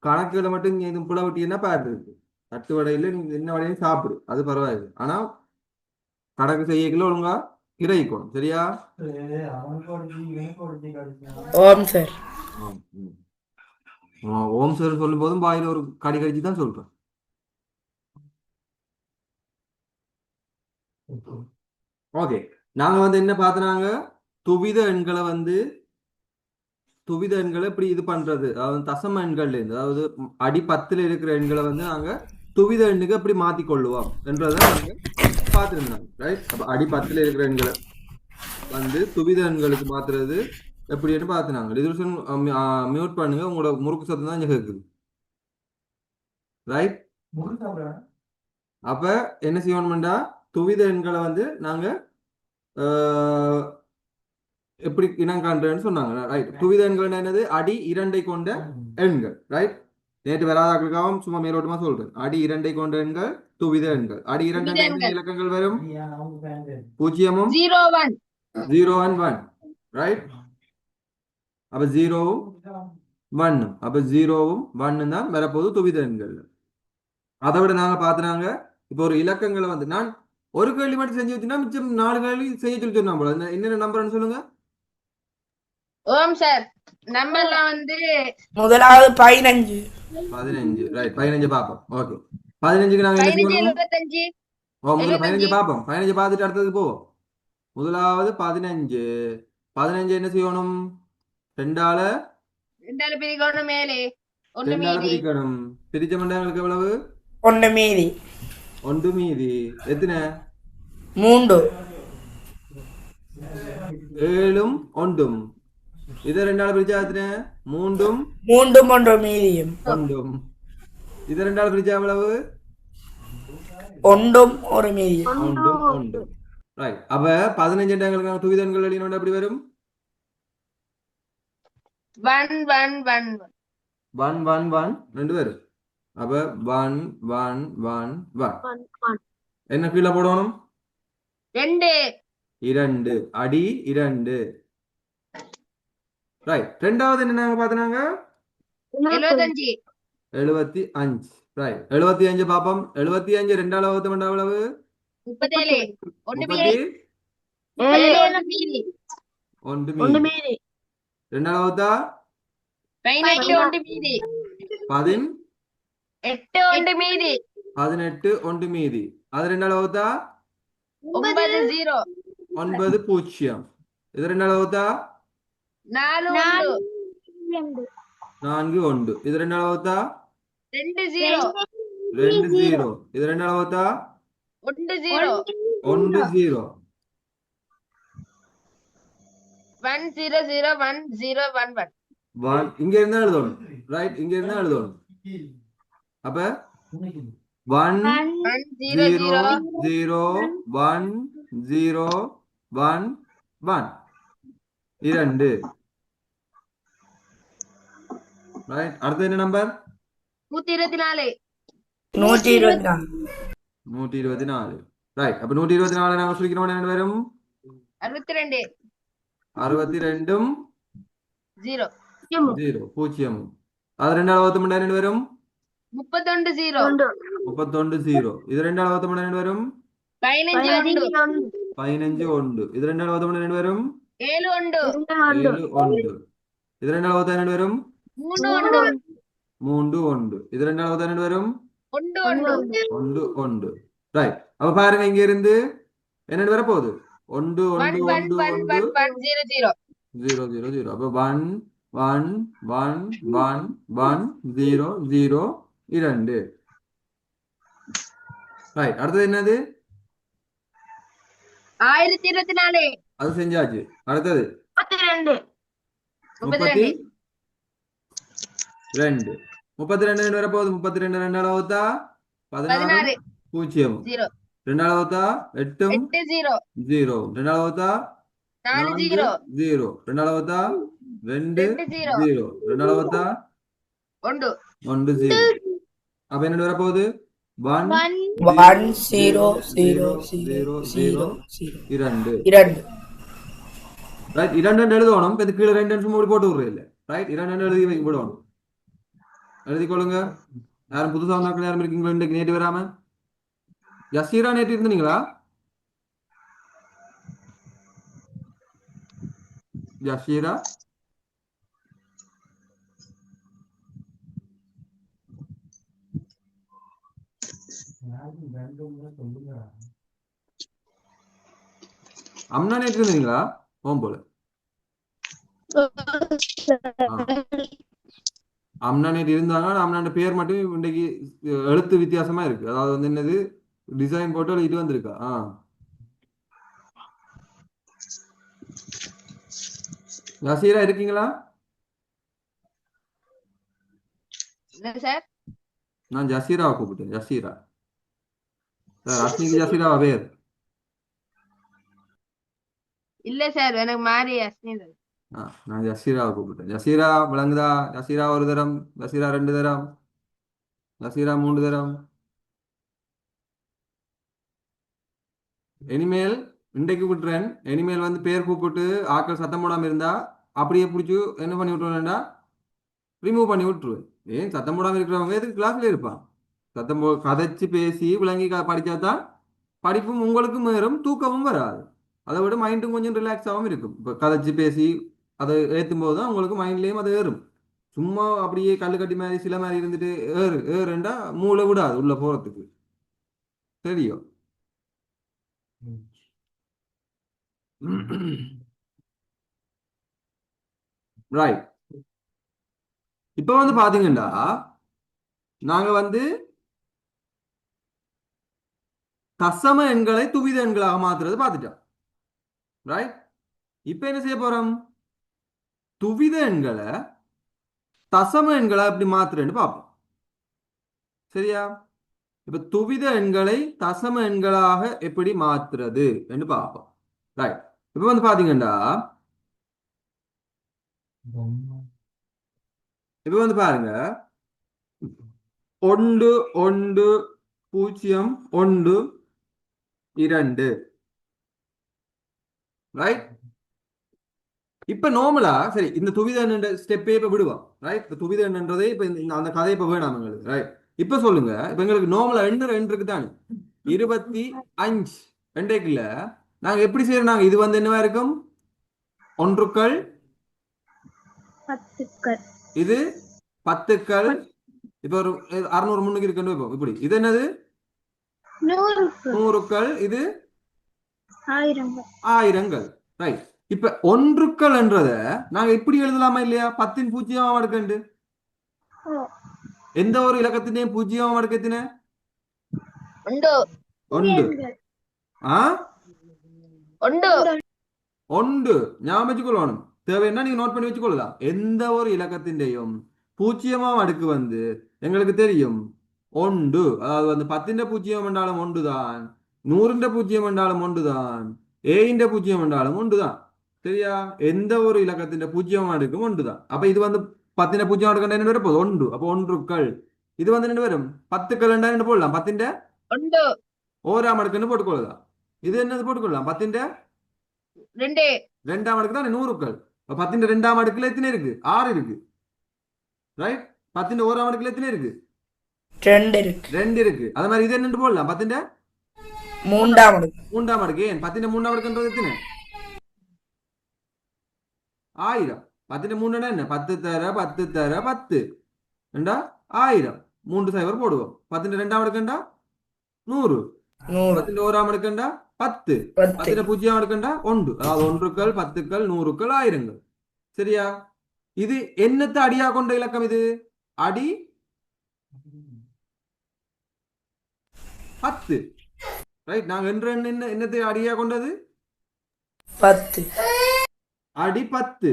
கணக்குகளை மட்டும் நீ இது புல விட்டீங்கன்னா பாரு இருக்கு. தட்டு வடையில நீங்க என்ன வடையும் சாப்பிடு, அது பரவாயில்லை. ஆனா கணக்கு செய்யக்குள்ள ஒழுங்கா கிரகிக்கணும், சரியா? ஓம் சார். ஆம். ம். ஓம் சார் சொல்லும் போதும் வாயில ஒரு கடி கடிச்சு தான் சொல்றேன். ஓகே, நாங்க என்ன பார்த்தனாங்க, துவித எண்களை துவித எண்களை இப்படி இது பண்றது, அதாவது தசம எண்கள்ல இருந்து, அதாவது அடி 10ல் இருக்கிற எண்களை நாங்க துவித எண்ணுக்கு எப்படி மாத்தி கொள்ளுவோம் என்றதை நாங்க பார்த்துருந்தாங்க. ரைட், அப்ப அடி 10ல் இருக்கிற எண்களை துவித எண்களுக்கு மாத்துறது எப்படின்னு பார்த்துனாங்க. ரிசல்யூஷன் மியூட் பண்ணுங்க, உங்களோட முறுக்கு சத்தம் தான் இங்க கேக்குது. ரைட், அப்ப என்ன செய்யணும்டா, துவித எண்களை நாங்க எப்படி இனம் காண்றேன்னு சொன்னாங்க. ரைட், துவித எண்கள் என்னது, அடி 2 கொண்ட எண்கள். ரைட், நேற்று வராதாக்களுக்காகவும் சும்மா மேலோட்டமா சொல்றேன். அடி 2 கொண்ட எண்கள் துவித எண்கள். அடி 2 எத்தனை இலக்கங்கள் வரும்? 0ம் 0 and 1. ரைட், அப்ப 0வும் 1ம், அப்ப 0வும் 1ம் தான் வரப்போகுது துவித எண்கள். அதை விட நாங்க பாத்துனாங்க, இப்போ ஒரு இலக்கங்களை நான் ஒரு கேள்வி மட்டும் செஞ்சு வச்சுன்னா மிச்சம் 4 கேள்வி செய்ய சொல்லி சொன்னா போல. என்னென்ன நம்பர்னு சொல்லுங்க. ஓம் சார், நம்பர்லாம் முதலாவது 15. 15. ரைட், 15 பார்ப்போம். ஓகே, 15க்கு நாங்க என்ன 15 செய்யணும்? 75 முதல்ல 15 75 பார்ப்போம். 15 பார்த்துட்டு அடுத்தது போவோம். முதலாவது 15. 15 என்ன செய்யணும்? 2ஆல பிரிக்கணும், மேலே 1 2ஆல மீதி. பிரிக்கணும். பிரிச்ச மண்டங்களுக்கு எவ்வளவு? 1 மீதி. 1 மீதி எத்தனை? 3. 7ம் 1ம். இதை 2ஆல பிரிச்சா எத்தனை? 3ம் 3ம் 1 மீதியும். 1ம். இதை 2ஆல பிரிச்சா எவ்வளவு? 1ம் 1 மீதியும். 1ம் 1. ரைட், அப்ப 15 எங்களுக்கு துவித எண்கள் எழுதினோட எப்படி வரும்? 1 1 1 1 1 1 2 வரும். அப்ப 1 1 1 1. என்ன கீழே போடணும்? 2 2. அடி 2. ரைட், ரெண்டாவது என்ன நாங்க பார்த்தனாங்க? 75 75. ரைட், 75 பாப்போம். 75 2ஆல வகுத்தம் எவ்வளவு? 37 1 மீதி. 1 மீதி. 2ஆல வகுத்தா 18 1 மீதி. 8 1 மீதி. 18 1 மீதி. அது 2ஆல வகுத்தா 9 0 9 0. இது 2ஆல வகுத்தா 4 4 1. இது 2ஆல வகுத்தா 2 0 2 0. இது 2ஆல வகுத்தா 1 0 1 0. 1 0 0 1 0 1 1. இங்க இருந்தா எழுதணும். ரைட், இங்க இருந்தா எழுதணும். அப்ப 1 0 0 1 0 1 1 2. ரைட், அடுத்து என்ன நம்பர்? 124 124. ரைட், அப்ப 124 நாம சுருக்கிறோம், என்ன வரும்? 62 62ம் 0 0. அது 2ஆல வகுத்தம் என்ன வரும்? 31 0 31 0. இது 2ஆல வகுத்தம் என்ன வரும்? 15 15 1. இது 2ஆல வகுத்தம் என்ன வரும்? 7 1 7 1. இது 2ஆல வகுத்தம் என்ன வரும்? 3 1 3 1. இது 2ஆல வகுத்தம் என்ன வரும்? 1 1 1 1. ரைட், அப்ப பாருங்க, இங்க இருந்து என்ன வர போகுது? 1 1 1 1 0 0 0 0. அப்ப 1 1 1 1 1 0 0 2. ரைட், அடுத்தது என்னது? 1024 அது செஞ்சாச்சு. அடுத்தது 32 32. 32 வர போகுது. 32 2ஆல வகுத்தா 16 0. 2ஆல வகுத்தா 8 0. 2ஆல வகுத்தா 4 0. 2ஆல வகுத்தா 2 0. 2ஆல வகுத்தா 1 0. அப்ப என்ன வர போகுது? 1 1 0 0 0 0 2. 2. ரைட், 2 எழுதணும். இது கீழே 2 சும்மா போட்டு விடுறது இல்லை. ரைட், 2 எழுதி விடணும். எழுதிக்கொள்ளுங்க. யாரும் புதுசா வந்தாக்கள் யாரும் இருக்கீங்களா இன்றைக்கு நேற்று வராம? யசீரா நேற்று இருந்தீங்களா? யசீரா அம்னா நேற்று இருந்தீங்களா? போம் போல. ஆ. அம்னா நேற்று இருந்தாங்க. அம்னாண்ட பேர் மட்டும் இன்றைக்கு எழுத்து வித்தியாசமா இருக்கு. அதாவது வந்து என்னது டிசைன் போட்டு எழுதிட்டு வந்திருக்கா. யசீரா இருக்கீங்களா? என்ன சார்? நான் ஜசீராவை கூப்பிட்டேன். ஜசீரா சார், அஸ்னிக்கு ஜசீராவா பேர்? இல்ல சார், எனக்கு மாறி அஸ்னிதா. நான் ஜசீராவை கூப்பிட்டேன். ஜசீரா விளங்குதா? ஜசீரா ஒரு தரம், ஜசீரா 2 தரம், ஜசீரா 3 தரம். இனிமேல் இன்றைக்கு விட்டுறேன். இனிமேல் வந்து பேர் கூப்பிட்டு ஆட்கள் சத்தம் போடாம இருந்தா அப்படியே பிடிச்சி என்ன பண்ணி விட்டுருவேன்டா, ரிமூவ் பண்ணி விட்டுருவேன். ஏன் சத்தம் போடாம இருக்கிறவங்க எதுக்கு கிளாஸ்ல இருப்பான்? கதைச்சு பேசி விளங்கி படிச்சாதான் படிப்பும் உங்களுக்கும் ஏறும், தூக்கமும் வராது. அதை விட மைண்டும் கொஞ்சம் ரிலாக்ஸாகவும் இருக்கும். இப்போ கதைச்சு பேசி அதை ஏற்றும் போது தான் உங்களுக்கு மைண்ட்லேயும் அது ஏறும். சும்மா அப்படியே கல்லு கட்டி மாதிரி சில மாதிரி இருந்துட்டு ஏறுண்டா மூளை விடாது உள்ள போறதுக்கு. சரியோ? ரைட். இப்போ வந்து பாத்தீங்கன்னா நாங்க வந்து தசம எண்களை துவித எண்களாக மாத்துறது பார்த்துட்டோம். ரைட். இப்போ என்ன செய்ய போறோம்? துவித எண்களை தசம எண்களை எப்படி மாத்துறேன்னு பார்ப்போம். சரியா? இப்ப துவித எண்களை தசம எண்களாக எப்படி மாத்துறது என்று பார்ப்போம். ரைட். இப்ப வந்து பாத்தீங்கன்னா இப்ப வந்து பாருங்க, 1 1 0 1 2. ரைட். இப்ப நார்மலா சரி இந்த துவித எண் ஸ்டெப்பே இப்ப விடுவோம். ரைட். இந்த துவித எண்ன்றதே இப்ப அந்த கதை இப்ப வேணாம் எங்களுக்கு. ரைட். இப்ப சொல்லுங்க, இப்ப எங்களுக்கு நார்மலா எண் இருக்கு தானே, 25 ரெண்டேக்குல நாங்க எப்படி செய்யறோம்? நாங்க இது வந்து என்னவா இருக்கும்? ஒன்றுக்கள், இது 10கள். இப்ப ஒரு 600 முன்னுக்கு இருக்கு இப்படி. இது என்னது? 100கள். இது 1000கள். ரைட். இப்ப ஒன்றுக்கள் என்றத நாங்க இப்படி எழுதலாமா இல்லையா? 10 பூஜ்ஜியம் அடுக்கண்டு எந்த ஒரு இலக்கத்தினையும் பூஜ்ஜியம் அடுக்கத்தின ஒன்று. ஒன்று ஞாபகம் வச்சுக்கொள்ளணும். தேவைன்னா நீங்க நோட் பண்ணி வச்சுக்கொள்ளலாம். எந்த ஒரு இலக்கத்தின்றையும் பூஜ்ஜியமாம் அடுக்கு வந்து எங்களுக்கு தெரியும் ஒன்று. அதாவது வந்து 10 பூஜ்ஜியம் என்றாலும் ஒன்றுதான், 100 பூஜ்ஜியம் என்றாலும் ஒன்றுதான், ஏ பூஜ்ஜியம் என்றாலும் ஒன்றுதான். சரியா? எந்த ஒரு இலக்கத்தின் பூஜ்ஜியம் அடுக்கும் ஒன்றுதான். அப்ப இது வந்து 10 பூஜ்ஜியம் அடுக்க என்ன வரும்? ஒன்று. அப்போ ஒன்றுக்கள். இது வந்து என்ன வரும்? 10கள் என்ன போடலாம்? 10 ஓராம் அடுக்குன்னு போட்டுக்கொள்ளலாம். இது என்னது போட்டுக்கொள்ளலாம்? 10 2ஆம் அடுக்கு தான் 100கள். 10 2ஆம் அடுக்குல எத்தனை இருக்கு? 6 இருக்கு. ரைட். 10 ஓராம் அடுக்குல எத்தனை இருக்கு? 2 இருக்கு. 2 இருக்கு. அது மாதிரி இது என்னன்னு போடலாம்? 10 மூன்றாம் அடுக்கு. மூன்றாம் அடுக்கு. ஏன் 10 மூன்றாம் அடுக்குன்றது எத்தனை? 1000. 10 3 என்ன? 10 தர 10 தர 10 ரெண்டா 1000. 3 சைபர் போடுவோம். 10 2ஆம் அடுக்குண்டா 100. 10 ஓராம் அடுக்குண்டா 10. 10 பூஜ்ஜியம் அடுக்குண்டா 1. அதாவது ஒன்றுக்கள், 10கள், 100கள், 1000கள். சரியா? இது என்னத்தை அடியா கொண்ட இலக்கம்? இது அடி 10. ரைட். நாங்க என்ற என்னத்தை அடியா கொண்டது? 10. அடி 10.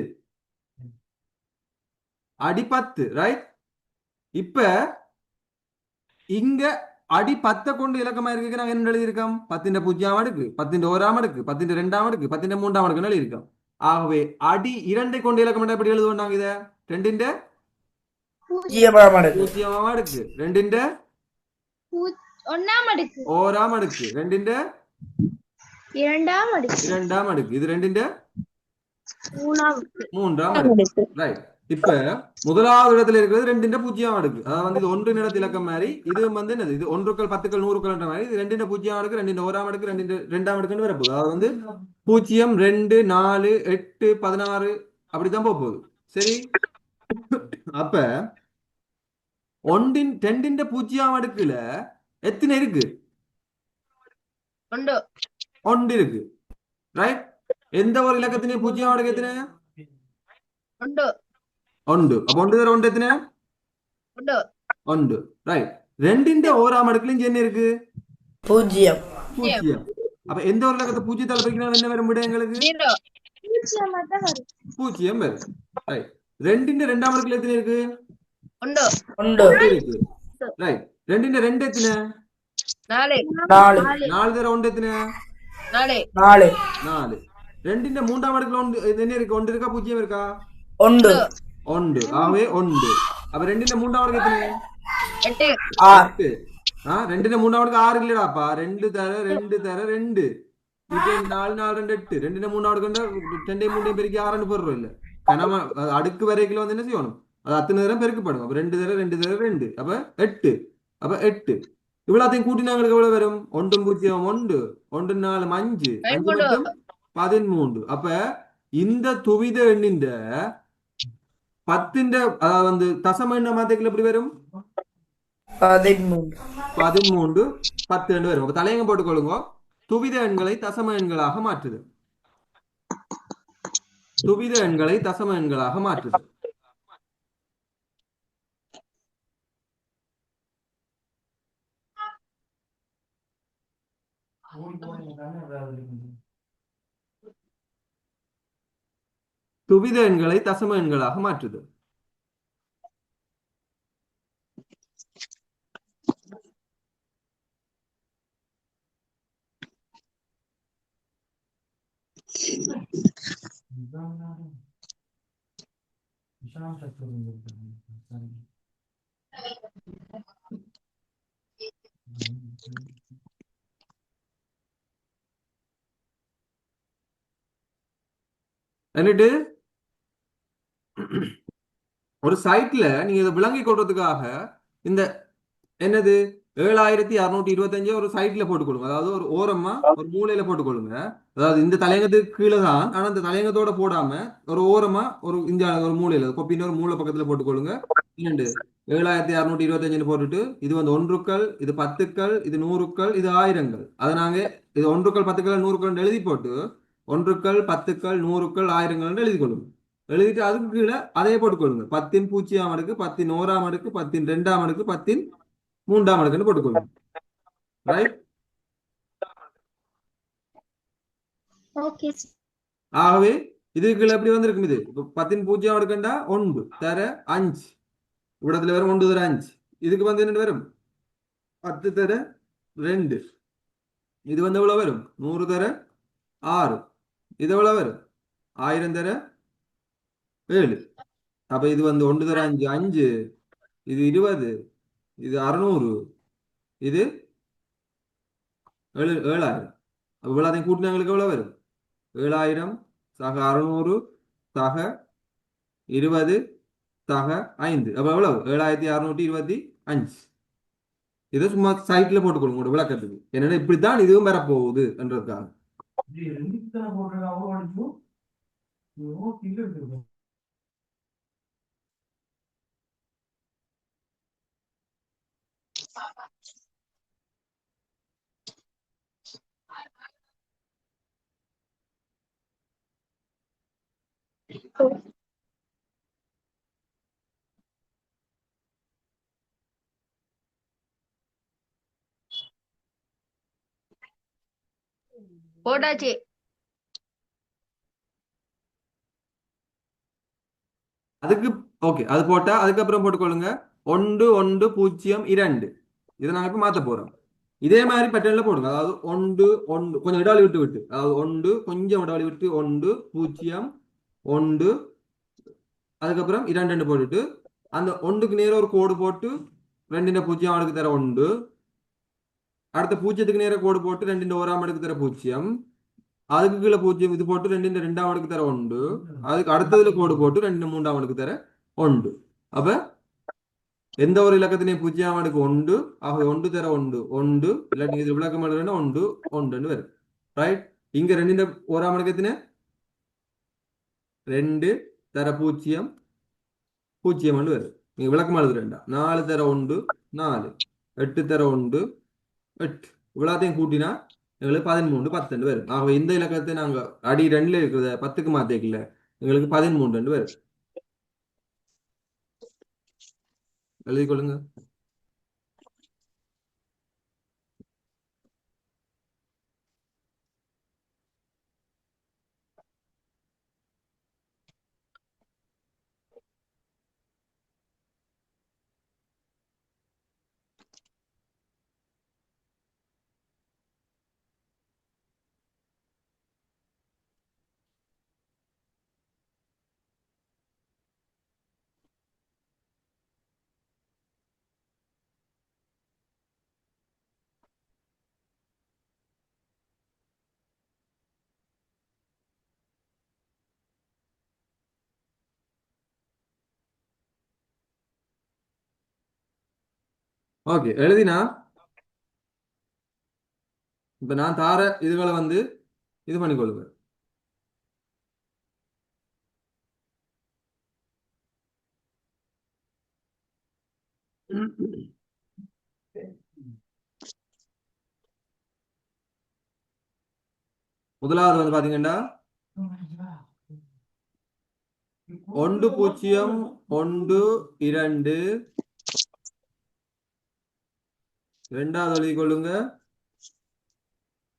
அடி 10. ரைட். இப்ப இங்க அடி 10 கொண்டு இலக்கமா இருக்கு. நாங்க என்ன எழுதியிருக்கோம்? 10 பூஜ்ஜியம் அடுக்கு, 10 ஓராம் அடுக்கு, 10 2ஆம் அடுக்கு, 10 3ஆம் அடுக்கு எழுதியிருக்கோம். ஆகவே அடி 2 கொண்டு இலக்கம் எப்படி எழுதுவோம்? நாங்க இத 2 பூஜ்ஜியமாம் அடுக்கு, 2 ஓராம் அடுக்கு, 2 இரண்டாம் அடுக்கு, இது 2 மூன்றாம் அடுக்கு. ரைட். இப்ப முதலாவது இடத்துல இருக்கிறது ரெண்டின் பூஜ்ஜியம் அடுக்கு, அதாவது வந்து இது ஒன்று நிலத்து இலக்கம் மாதிரி, இது வந்து என்னது, இது ஒன்றுக்கள் பத்துக்கள் நூறுக்கள்ன்ற மாதிரி, இது ரெண்டின் பூஜ்ஜியம் அடுக்கு, ரெண்டின் ஓராம் அடுக்கு, ரெண்டின் ரெண்டாம் அடுக்குன்னு வரப்போகுது. அதாவது வந்து 0 2 4 8 16 அப்படித்தான் போக போகுது. சரி, அப்ப ரெண்டின் பூஜ்ஜியம் அடுக்குல எத்தனை இருக்கு? உண்டு ஒன்று இருக்கு, ரைட். எந்த ஒரு இலக்கத்தினையும் பூஜ்ஜியம் அடுக்கு எத்தனை? உண்டு ஒன்று. அப்ப ஒன்று தர ஒன்று எத்தனை? உண்டு ஒன்று, ரைட். ரெண்டின் ஓராம் அடுக்குல என்ன இருக்கு? பூஜ்ஜியம். பூஜ்ஜியம். அப்ப எந்த ஒரு இலக்கத்தை பூஜ்ஜியத்தால் பெருக்கினால் என்ன வரும் விட எங்களுக்கு? ஜீரோ பூஜ்ஜியம் வரும், ரைட். ரெண்டின் ரெண்டாம் அடுக்குல எத்தனை இருக்கு? உண்டு உண்டு. ஒன்று இருக்கு, ரைட். ரெண்டின் ரெண்டு எத்தனை? நாலு 4 நாலு தர ஒன்று எத்தனை? நாலு 4 நாலு. ரெண்டின் மூன்றாம் அடுக்குல ஒன்று என்ன இருக்கு? ஒன்று இருக்கா பூஜ்ஜியம் இருக்கா? உண்டு. ஒன்று. ஆகவே ஒன்று. அப்ப ரெண்டின் மூன்றாம் அடுக்கு எத்தனை? எட்டு 6 8. ரெண்டின் மூன்றாம் அடுக்கு 6 இல்லடாப்பா, ரெண்டு தர ரெண்டு தர ரெண்டு, இது 4 4 2 8. ரெண்டின் மூன்றாம் அடுக்கு ரெண்டையும் மூண்டையும் பெருக்கி 6 போடுறோம் இல்ல, கனமா அடுக்கு வரைக்கும் வந்து என்ன செய்யணும், அது அத்தனை தரம் பெருக்கப்படும். அப்ப ரெண்டு தர ரெண்டு தர ரெண்டு, அப்ப 8. அப்ப 8 இவ்வளோத்தையும் கூட்டினாங்களுக்கு எவ்வளவு வரும்? 1 0 1 1 4 5 5 மட்டும் 13. அப்ப இந்த துவித எண்ணின் 10 அதாவது வந்து தசம எண்ண மாத்தைகள் எப்படி வரும்? 13 13 10 வரும். அப்ப தலையங்க போட்டுக்கொள்ளுங்க. துவித எண்களை தசம எண்களாக மாற்றுது. துவித எண்களை தசம எண்களாக மாற்றுது. துவித எண்களை தசம எண்களாக மாற்றுது. എന്നിട്ട് ஒரு சைட்ல நீங்க இதை விளங்கி கொள்றதுக்காக இந்த என்னது 7625 ஒரு சைட்ல போட்டுக்கொள்ளுங்க, அதாவது ஒரு ஓரமா ஒரு மூலையில போட்டுக்கொள்ளுங்க. அதாவது இந்த தலையங்கத்துக்கு கீழே தான், ஆனா இந்த தலையங்கத்தோட போடாம ஒரு ஓரமா ஒரு இந்த ஒரு மூலையில கொப்பின்னு ஒரு மூலை பக்கத்துல போட்டுக்கொள்ளுங்க. 7625 போட்டுட்டு இது வந்து ஒன்றுக்கள், இது பத்துக்கள், இது நூறுக்கள், இது ஆயிரங்கள். அதை நாங்க இது ஒன்றுக்கள் பத்துக்கள் நூறுக்கள் எழுதி போட்டு ஒன்றுக்கள் பத்துக்கள் நூறுக்கள் ஆயிரங்கள் எழுதி கொள்ளுங்க. எழுதிட்டு அதுக்கு கீழே அதே போட்டுக்கொள்ளுங்க. 10 பூஜ்ஜியம் அடுக்கு, 10 ஓராம் அடுக்கு, 10 ரெண்டாம் அடுக்கு, 10 மூன்றாம் அடுக்குன்னு போட்டுக்கொள்ளுங்க, ரைட். ஆகவே இதுக்குள்ள எப்படி வந்திருக்கும்? இது 10 பூஜ்ஜியம் அடுக்கண்டா 1 தர 5, இவ்விடத்துல வரும் 1 தர 5. இதுக்கு வந்து என்ன வரும்? 10 தர 2. இது வந்து எவ்வளவு வரும்? 100 தர 6. இது எவ்வளவு வரும்? 1000 தர 7. அப்ப இது வந்து 1 தர 5 5, இது 20, இது 600, இது 7000. அப்ப இவ்வளோதையும் கூட்டினாங்களுக்கு எவ்வளவு வரும்? 7000 சக 600 சக 20 சக 5. அப்ப எவ்வளவு? 7625. இதை சும்மா சைட்ல போட்டுக்கொள்ளுங்க உங்களோட விளக்கத்துக்கு. என்னன்னா இப்படித்தான் இதுவும் வரப்போகுது என்றதுக்காக. போட்டாச்சு அதுக்கு ஓகே, அது போட்டா அதுக்கப்புறம் போட்டுக்கொள்ளுங்க 1 1 0 2. இதை நாங்க இப்ப மாத்த போறோம். இதே மாதிரி பேட்டர்ன்ல போடுங்க. அதாவது 1 1 கொஞ்சம் இடைவெளி விட்டு விட்டு, அதாவது 1 கொஞ்சம் இடைவெளி விட்டு 1 0 1, அதுக்கப்புறம் 2 2 போட்டுட்டு அந்த 1க்கு நேரம் ஒரு கோடு போட்டு 2 0 அடுக்கு தர 1, அடுத்த 0க்கு நேரம் கோடு போட்டு 2 ஓராம் அடுக்கு தர 0, அதுக்கு கீழே 0 இது போட்டு 2 ரெண்டாம் அடுக்கு தர 1, அதுக்கு அடுத்ததுல கோடு போட்டு 2 மூன்றாம் அடுக்கு தர ஒன்று. அப்ப எந்த ஒரு இலக்கத்தினையும் பூஜ்ஜியம் அடுக்கு ஒன்று. ஆகவே ஒன்று தர ஒன்று ஒன்று, இல்லாட்டி இது விளக்கம் எழுதுனா ஒன்று ஒன்றுன்னு வரும். ரைட். இங்க ரெண்டு ஓராம் அடுக்கத்தின 2 தர பூஜ்ஜியம் பூஜ்ஜியம் வரும். நீங்க விளக்கம் எழுதுறேன்டா 4 தர ஒன்று 4, 8 தர ஒன்று 8, இவ்வளோத்தையும் கூட்டினா எங்களுக்கு 13 10 வரும். ஆகவே இந்த இலக்கத்தை நாங்க அடி 2ல இருக்கிறத 10க்கு மாத்திக்கல, எங்களுக்கு 13 வரும். எழுதி கொள்ளுங்க. ஓகே, எழுதினா இப்ப நான் தார இதுகளை வந்து இது பண்ணிக்கொள்ளுங்க. முதலாவது வந்து பாத்தீங்கன்னா 1 0 1 2, ரெண்டாவது எழுதி கொள்ளுங்க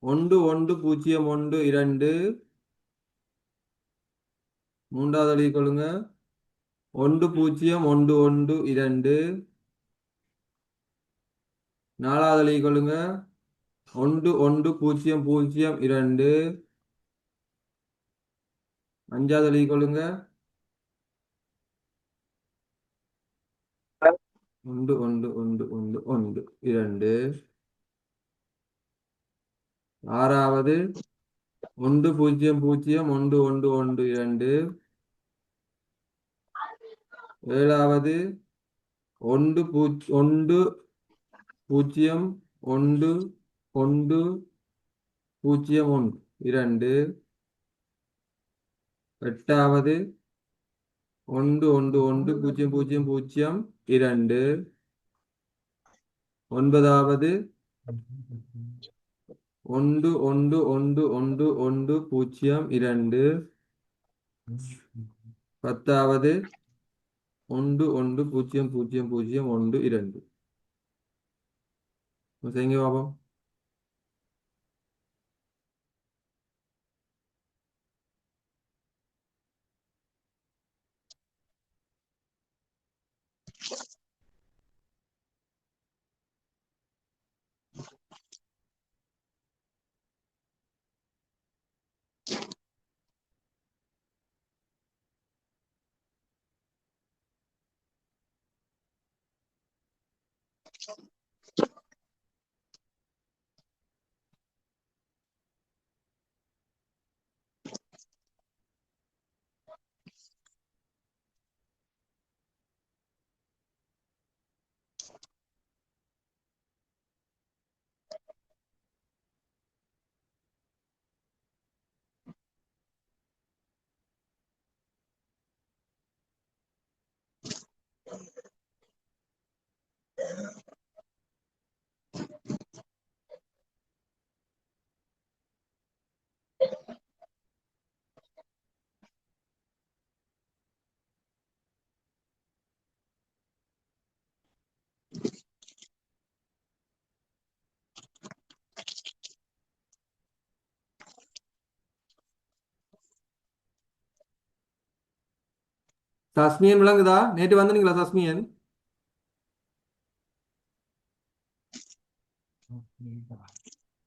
1 1 0 1 2, மூன்றாவது எழுதி கொள்ளுங்க 1 0 1 1 2, நாலாவது எழுதி கொள்ளுங்க 1 1 0 0 2, அஞ்சாவது எழுதி கொள்ளுங்க 1 1 1 1 1 2, ஆறாவது 1 0 0 1 1 1 2, ஏழாவது 1 1 0 1 1 0 1 2, எட்டாவது 1 1 1 0 0 0 2, ஒன்பதாவது 1 1 1 1 1 0 2, பத்தாவது 1 1 0 0 0 1 2. செய்யுங்க பாப்போம். தஸ்மியன் விளங்குதா? நேற்று வந்தீங்களா தஸ்மியன்?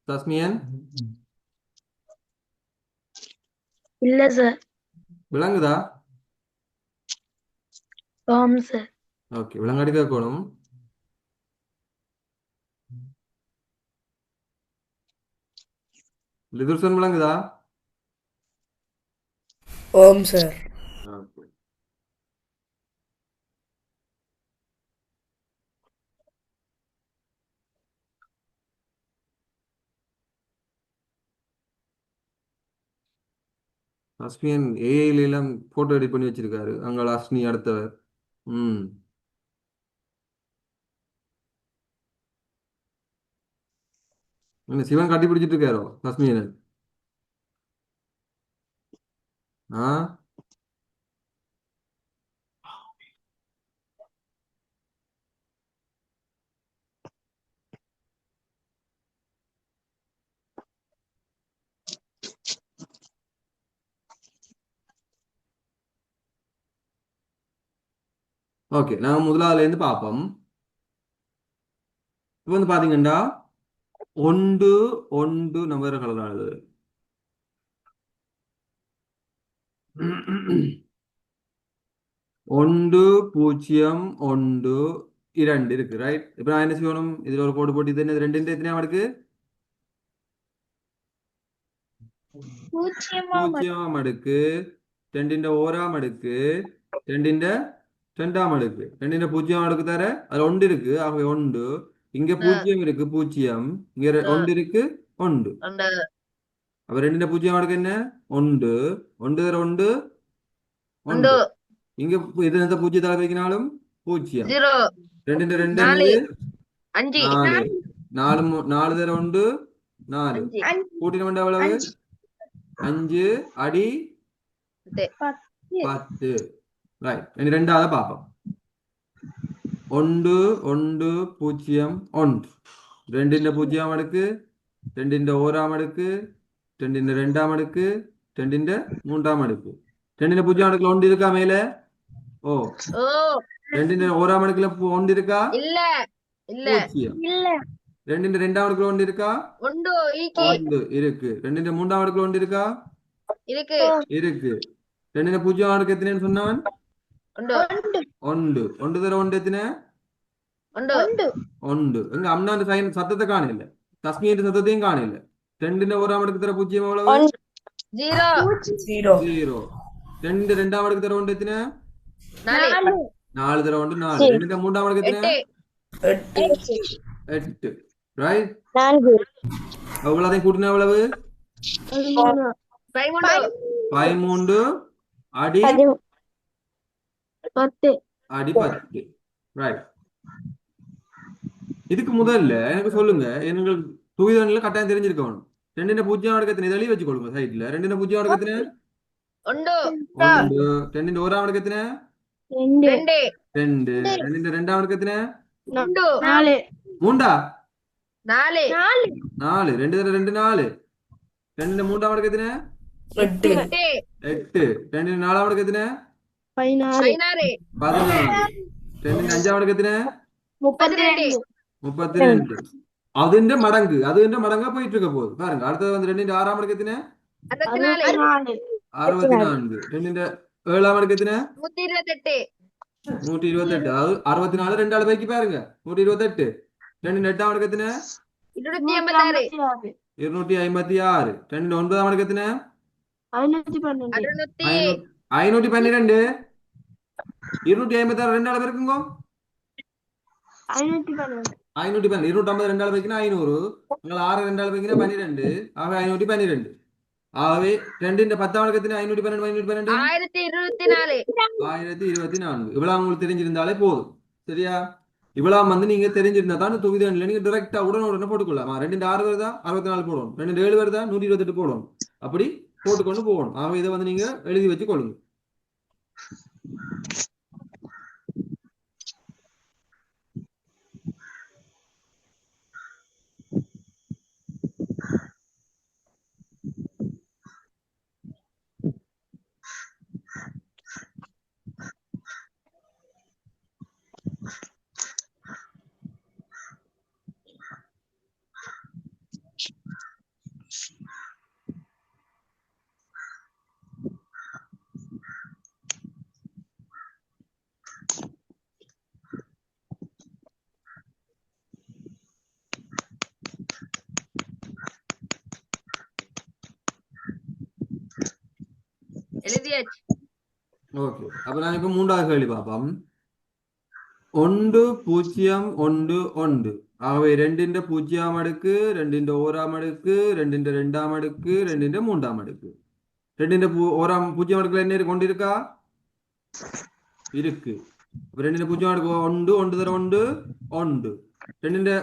தஸ்மியன் இல்ல சார். விளங்குதா? ஆம் சார். ஓகே, விளங்காடி கேட்கணும். லிதுர்சன் விளங்குதா? ஓம் சார். ஓகே. அஸ்மியன் ஏஐல எல்லாம் போட்டோ எடிட் பண்ணி வச்சிருக்காரு அங்க அஸ்னி அடுத்தவர். ம். என்ன சிவன் கட்டி பிடிச்சிட்டு இருக்காரோ அஸ்மியனை? ஆ ஓகே, நாங்கள் முதலாவதுல இருந்து பார்ப்போம். இப்போ வந்து பாத்தீங்கன்னா ஒன்று ஒன்று நம்பர் கலரானது. ஒன்று பூஜ்ஜியம் ஒன்று இரண்டு இருக்கு, ரைட்? இப்போ நான் என்ன செய்யணும்? இதுல ஒரு கோடு போட்டு இது என்ன ரெண்டு எத்தனையாம் அடுக்கு? பூஜ்ஜியமாம் அடுக்கு, ரெண்டிന്റെ ஓராம் அடுக்கு, ரெண்டிന്റെ ரெண்டாம் அடுக்கு, ரெண்டிന്റെ பூஜ்ஜியம் அடுக்கு தர அதுல ஒன்று இருக்கு, ஆகவே ஒன்று. இங்க பூஜ்ஜியம் இருக்கு, பூஜ்ஜியம். இங்க ஒன்று இருக்கு, ஒன்று. ഉണ്ട് அப்ப ரெண்டிന്റെ பூஜ்ஜியம் அடுக்கு என்ன? ஒன்று. ஒன்று தர ஒன்று ഉണ്ട് ஒன்று. இங்க இது எந்த பூஜ்ஜியத்தால வைக்கினாலும் பூஜ்ஜியம். 0 ரெண்டிന്റെ ரெண்டு 4 என்னது? 5 நாலு. நாலு தர ஒன்று நாலு. 5 கூட்டின வேண்டிய எவ்வளவு? 5 அடி 10. ரைட். இனி ரெண்டாவது பார்ப்போம். ஒன்று ஒன்று பூஜ்ஜியம் ஒன்று. ரெண்டிന്റെ பூஜ்ஜியம் அடுக்கு, ரெண்டிന്റെ ஓராம் அடுக்கு, ரெண்டிന്റെ ரெண்டாம் அடுக்கு, ரெண்டிന്റെ மூன்றாம் அடுக்கு. ரெண்டிന്റെ பூஜ்ஜியம் அடுக்குல ஒன்று இருக்கா மேல? ஓ. ഓ ரெண்டிന്റെ ஓராம் அடுக்குல ஒன்று இருக்கா? ഇല്ല ഇല്ല பூஜ்ஜியம். ரெண்டிന്റെ ரெண்டாம் அடுக்குல ஒன்று இருக்கா? ഉണ്ടോ ഈക്ക് ஒன்று இருக்கு. ரெண்டிന്റെ மூன்றாம் அடுக்குல ஒன்று இருக்கா? ഇരിക്ക് இருக்கு. ரெண்டிന്റെ பூஜ்ஜியம் அடுக்கு எத்தனைன்னு சொன்னான்? ഉണ്ടോ ஒன்று. ஒன்று தர ஒன்று எத்தனை? ഉണ്ടോ ஒன்று. எங்க அம்னாண்டு சத்தத்தை காணல, தஸ்மியின் சத்தத்தையும் காணல. ரெண்டிന്റെ ஓராம் அடுக்கு தர பூஜ்ஜியம் எவ்வளவு? 0 0 ஜீரோ. ரெண்டு ரெண்டாம் அடுக்கு தர ஒன்று எத்தனை? 4 நாலு தர ஒன்று நாலு. ரெண்டிന്റെ மூன்றாம் அடுக்கு எத்தனை? 8 எட்டு. ரைட். 4 அவ்வளோதையும் கூட்டினா எவ்வளவு? 13 13 அடி 10 அடி 10. ரைட். இதுக்கு முதல்ல எனக்கு சொல்லுங்க, எனக்கு துவிதன்ல கட்டாயம் தெரிஞ்சிருக்கணும். ரெண்டின பூஜ்ஜியம் அடுக்கு எத்தனை? எழுதி வச்சுக்கொள்ளுங்க சைட்ல. ரெண்டின பூஜ்ஜியம் அடுக்கு எத்தனை? ഉണ്ടോ ஒன்று. ரெண்டிന്റെ ஓராம் அடுக்கு எத்தனை? 2 2 ரெண்டு. ரெண்டிന്റെ ரெண்டாம் அடுக்கு எத்தனை? ഉണ്ടോ 4 மூண்டா? 4 நாலு. ரெண்டு தர ரெண்டு நாலு. ரெண்டிന്റെ மூன்றாம் அடுக்கு எத்தனை? 8 8 எட்டு. ரெண்டிന്റെ நாலாம் அடுக்கு எத்தனை? 16 16 14. ரெண்டிന്റെ അഞ്ചാം അടുക്ക് എത്തനെ? 32 32. അതിന്റെ മടങ്ങാ പോയിട്ട് இருக்க போகுது பாருங்க. அடுத்தது வந்து ரெண்டிന്റെ ஆறாம் அடுக்கு எத்தனை? 64 64. ரெண்டிന്റെ ஏழாம் அடுக்கு எத்தனை? 128 128. அதாவது 64 ரெண்டாள் பைக்கு பாருங்க 128. ரெண்டிന്റെ எட்டாம் அடுக்கு எத்தனை? 256 256. ரெண்டிന്റെ ஒன்பதாம் அடுக்கு எத்தனை? 512 512. 256 ரெண்டாள் பேருக்குங்க 512 512. 250 ரெண்டாள் பைக்கினா 500. നിങ്ങൾ 6 ரெண்டாள் பைக்கினா 12. ஆக 512. ஆகவே ரெண்டிന്റെ பத்தாம் அடுக்கு எத்தனை? 512 1024. இவ்வளவு உங்களுக்கு தெரிஞ்சிருந்தாலே போதும். சரியா? இவ்வளவு வந்து நீங்க தெரிஞ்சிருந்தா தான் துவிதன்ல நீங்க டைரக்டா உடனே போட்டுக்கொள்ளலாம். ரெண்டு 6 வருதா 64 போடணும். ரெண்டு 7 வருதா 128 போடணும். அப்படி போட்டுக்கொண்டு போகணும். ஆகவே இதை வந்து நீங்க எழுதி வச்சு கொள்ளுங்க. எழுதியாச்சு. ஓகே, அப்ப நான் இப்ப மூன்றாவது கேள்வி பார்ப்போம். 1 0 1 1. ஆகவே ரெண்டிന്റെ பூஜ்ஜியம் அடுக்கு, ரெண்டிന്റെ ஓராம் அடுக்கு, ரெண்டிന്റെ ரெண்டாம் அடுக்கு, ரெண்டிന്റെ மூன்றாம் அடுக்கு. ரெண்டிന്റെ ഓരാം പൂജ്യം അടുക്കൽ എന്നെ കൊണ്ടിരിക്കാ ഇருக்கு അപ്പൊ രണ്ടിന്റെ പൂജ്യം അടുക്ക ഉണ്ട് ഉണ്ട് തരം ഉണ്ട് ഉണ്ട് രണ്ടിന്റെ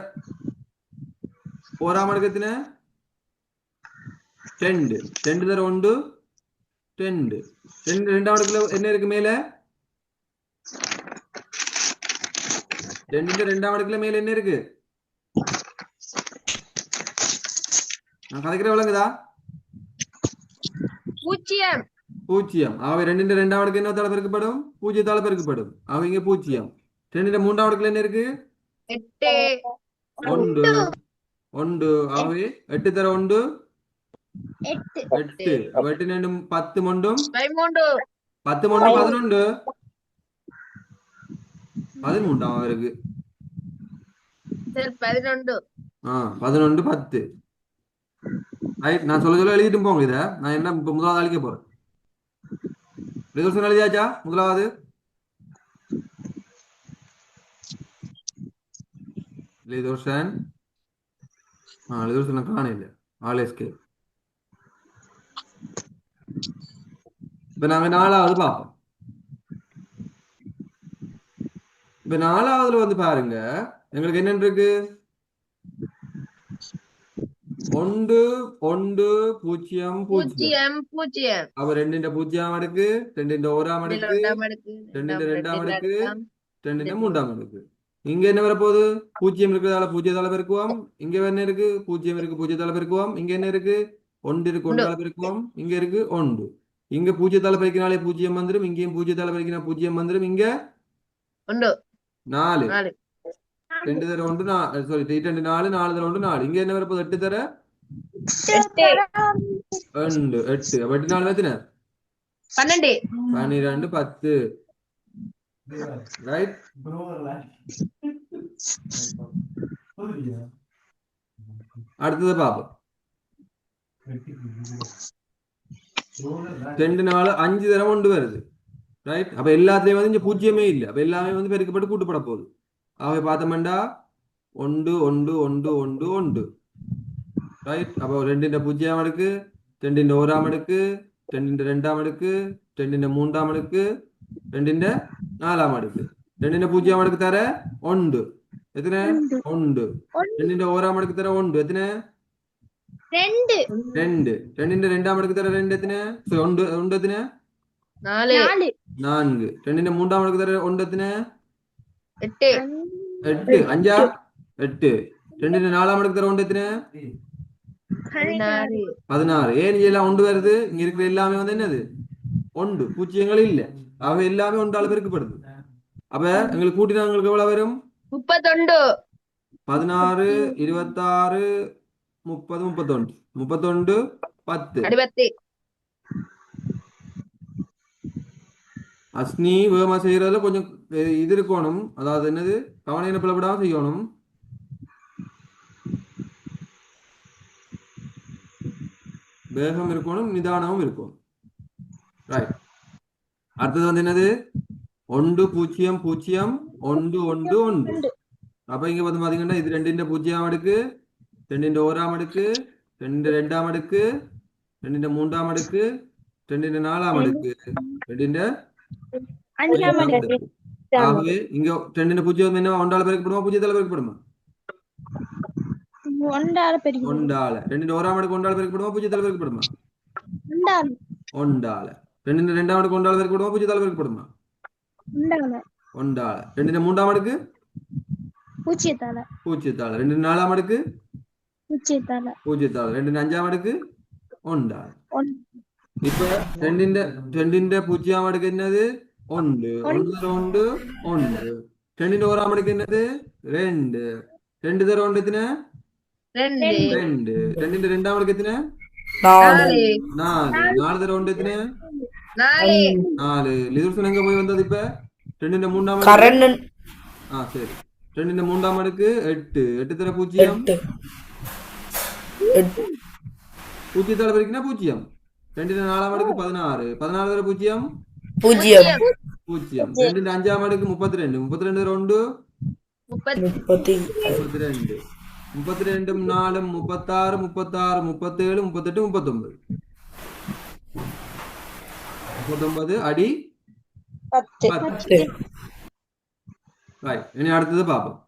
ഓരാം അടുക്കത്തിന് രണ്ട് രണ്ട് തരം ഉണ്ട് രണ്ട് രണ്ട് രണ്ടാം അടുക്കൽ എന്നെ ഇருக்கு മേലെ രണ്ടിന്റെ രണ്ടാം അടുക്കல மேல என்ன இருக்கு நான் கதைக்கிற விளங்குதா பூஜ்ஜியம் பூஜ்ஜியம் ஆகவே ரெண்டிന്റെ ரெண்டாம் அடுக்கு என்னத்தால பெருக்கப்படும் பூஜ்ஜியத்தால பெருக்கப்படும் ஆக இங்க பூஜ்ஜியம் ரெண்டிന്റെ மூன்றாம் அடுக்குல என்ன இருக்கு 8 ஒன்று ஒன்று ஆகவே 8 தர ஒன்று 8 அப்ப 8 ரெண்டும் 10 மொண்டும் 13 10 மொண்டும் 11 13 அவருக்கு சரி 11 11 10 ரைட் நான் சொல்ல எழுதிட்டு போங்க இதை நான் என்ன இப்ப முதலாவது அழிக்க போறேன் ரிசல்யூஷன் எழுதியாச்சா முதலாவது ரிசல்யூஷன் ரிசல்யூஷன் காணல ஆல்எஸ்கே இப்ப நாங்க நாலாவது பார்ப்போம் இப்ப நாலாவதுல வந்து பாருங்க எங்களுக்கு என்னன்னு இருக்கு ஒன்று ஒன்று பூஜ்ஜியம் பூஜ்ஜியம் பூஜ்ஜியம் பூஜ்ஜியம் அவ ரெண்டிന്റെ പൂജ്യം അടുക്ക് രണ്ടിന്റെ ഓരാം അടുക്ക് രണ്ടിന്റെ രണ്ടാം അടുക്ക് രണ്ടിന്റെ மூன்றாம் அடுக்கு இங்க என்ன வரப்போகுது பூஜ்ஜியம் இருக்கிறதால பூஜ்ஜியத்தால பெருக்குவோம் இங்க என்ன இருக்கு பூஜ்ஜியம் இருக்கு பூஜ்ஜியத்தால பெருக்குவோம் இங்க என்ன இருக்கு ஒன்று இருக்கு ஒன்றால பெருக்குவோம் இங்க இருக்கு ஒன்று இங்க பூஜ்ஜியத்தால பெருக்கினாலே பூஜ்ஜியம் வந்துடும் இங்கேயும் பூஜ்ஜியத்தால பெருக்கினா பூஜ்ஜியம் வந்துடும் இங்க உண்டு 4 4 ரெண்டு தர ஒன்று சாரி 2 4 4 தர ஒன்று 4 இங்க என்ன வரப்போகுது 8 தர 8 2 8 அப்ப 8 4 எத்தனை 12 12 10 ரைட் அடுத்தது பாப்போம் 2 4 5 தரம் ஒன்று வருது ரைட் அப்ப எல்லாத்துலயும் வந்து இங்க பூஜ்ஜியமே இல்லை அப்ப எல்லாமே வந்து பெருக்கப்பட்டு கூட்டுப்பட போகுது ஆகவே பார்த்தோம்டா ஒன்று ஒன்று ஒன்று ஒன்று ஒன்று ரைட் அப்போ ரெண்டிന്റെ പൂജ്യം അടുക്ക് രണ്ടിന്റെ ഓരാം അടുക്ക് രണ്ടിന്റെ രണ്ടാം അടുക്ക് രണ്ടിന്റെ മൂന്നാം അടുക്ക് രണ്ടിന്റെ നാലാം അടുക്ക് രണ്ടിന്റെ പൂജ്യം അടുക്ക് തര ഉണ്ട് എത്ര ഉണ്ട് രണ്ടിന്റെ ഓരാം അടുക്ക് തര ഉണ്ട് എത്ര രണ്ട് രണ്ടിന്റെ രണ്ടാം അടുക്ക് തര രണ്ട് എത്ര ഉണ്ട് ഉണ്ട് എത്ര 4 4 രണ്ടിന്റെ മൂന്നാം അടുക്ക് തര ഉണ്ട് എത്ര 8 8 അഞ്ചാ 8 രണ്ടിന്റെ നാലാം അടുക്ക് தர ഉണ്ട് எத்தனை 16 16 ஏன் எல்லாம் ஒன்று வருது இங்க இருக்கிற எல்லாமே வந்து என்னது ஒன்று பூஜ்ஜியங்கள் இல்ல ஆக எல்லாமே ஒன்றால பெருக்கப்படுது அப்ப எங்களுக்கு கூட்டினா எங்களுக்கு எவ்வளவு வரும் 31 16 26 30 31 31 10 60 அஸ்னி வேகமா செய்யறதுல கொஞ்சம் இது இருக்கணும் அதாவது என்னது கவனம் பிளப்படாம செய்யணும் வேகம் இருக்கணும் நிதானமும் இருக்கும் ரைட் அடுத்தது வந்து என்னது 1 0 0 1 1 1 அப்ப இங்க வந்து பாத்தீங்கன்னா இது ரெண்டிന്റെ പൂജ്യം അടുക്ക് രണ്ടിന്റെ ഓരാം അടുക്ക് രണ്ടിന്റെ രണ്ടാം അടുക്ക് രണ്ടിന്റെ മൂന്നാം അടുക്ക് രണ്ടിന്റെ നാലാം അടുക്ക് രണ്ടിന്റെ ஆகவே இங்க ரெண்டிന്റെ பூஜ்யம் என்ன ஒன்றால பெருக்கப்படுமா பூஜ்ஜியத்தால பெருக்கப்படுமா ஒன்றால ரெண்டிന്റെ ஓராம் அடுக்கு ஒன்றால பெருக்கப்படுமா பூஜ்ஜியத்தால பெருக்கப்படுமா ஒன்றால ரெண்டிന്റെ രണ്ടാം അടുக்கு ஒன்றால பெருக்கப்படுமா பூஜ்ஜியத்தால பெருக்கப்படுமா ஒன்றால ரெண்டிന്റെ மூன்றாம் அடுக்கு பூஜ்ஜியத்தால ரெண்டிന്റെ நாலாம் அடுக்கு பூஜ்ஜியத்தால ரெண்டிന്റെ அஞ்சாம் அடுக்கு ஒன்றால இப்ப ரெண்டிന്റെ പൂജ്യം അടുക്ക് என்னது ஒன்று ஒன்று ஒன்று ரெண்டிന്റെ ஓராம் அடுக்கு என்னது ரெண்டு ரெண்டு தர ஒன்று எத்தனை 2 ரெண்டு ரெண்டிന്റെ രണ്ടാം അടുക്ക് എത്ര 4 4 தர ஒன்று எத்தனை 4 4 லிதுர்சன் எங்க போய் வந்தது இப்ப ரெண்டிന്റെ மூன்றாம் கரண் சரி ரெண்டிന്റെ மூன்றாம் அடுக்கு 8 8 தர பூஜ்ஜியம் பூஜ்ஜியத்தால பெருக்கினா பூஜ்ஜியம் ரெண்டிന്റെ நாலாம் அடுக்கு 16 16 தர பூஜ்ஜியம் பூஜ்ஜியம் ரெண்டிന്റെ அஞ்சாம் அடுக்கு 32 32 தர ஒன்று 30 32 32 4 36 36 37 38 39 39 அடி 10. ரைட், இனி அடுத்தது பார்ப்போம்.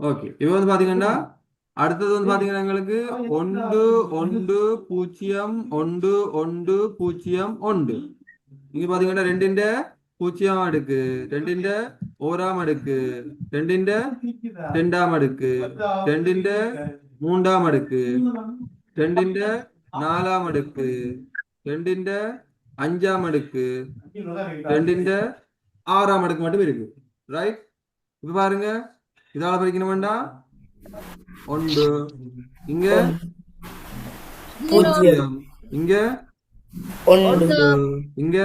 ஓகே, இப்போ வந்து பாத்தீங்கன்னா அடுத்தது வந்து பாத்தீங்கன்னா எங்களுக்கு 1 1 0 1 1 0 1. இங்க பாத்தீங்கன்னா 2ന്റെ 0 அடுக்கு, 2ന്റെ 1 அடுக்கு, 2ന്റെ 2 அடுக்கு, 2ന്റെ 3 அடுக்கு, 2ന്റെ 4 அடுக்கு, 2ന്റെ 5 அடுக்கு, 2ന്റെ 6 அடுக்கு மட்டும் இருக்கு. ரைட், இப்ப பாருங்க, இதால பிரிக்கணும் வேண்டாம். 1 இங்க, 0 இங்க, 1 இங்க,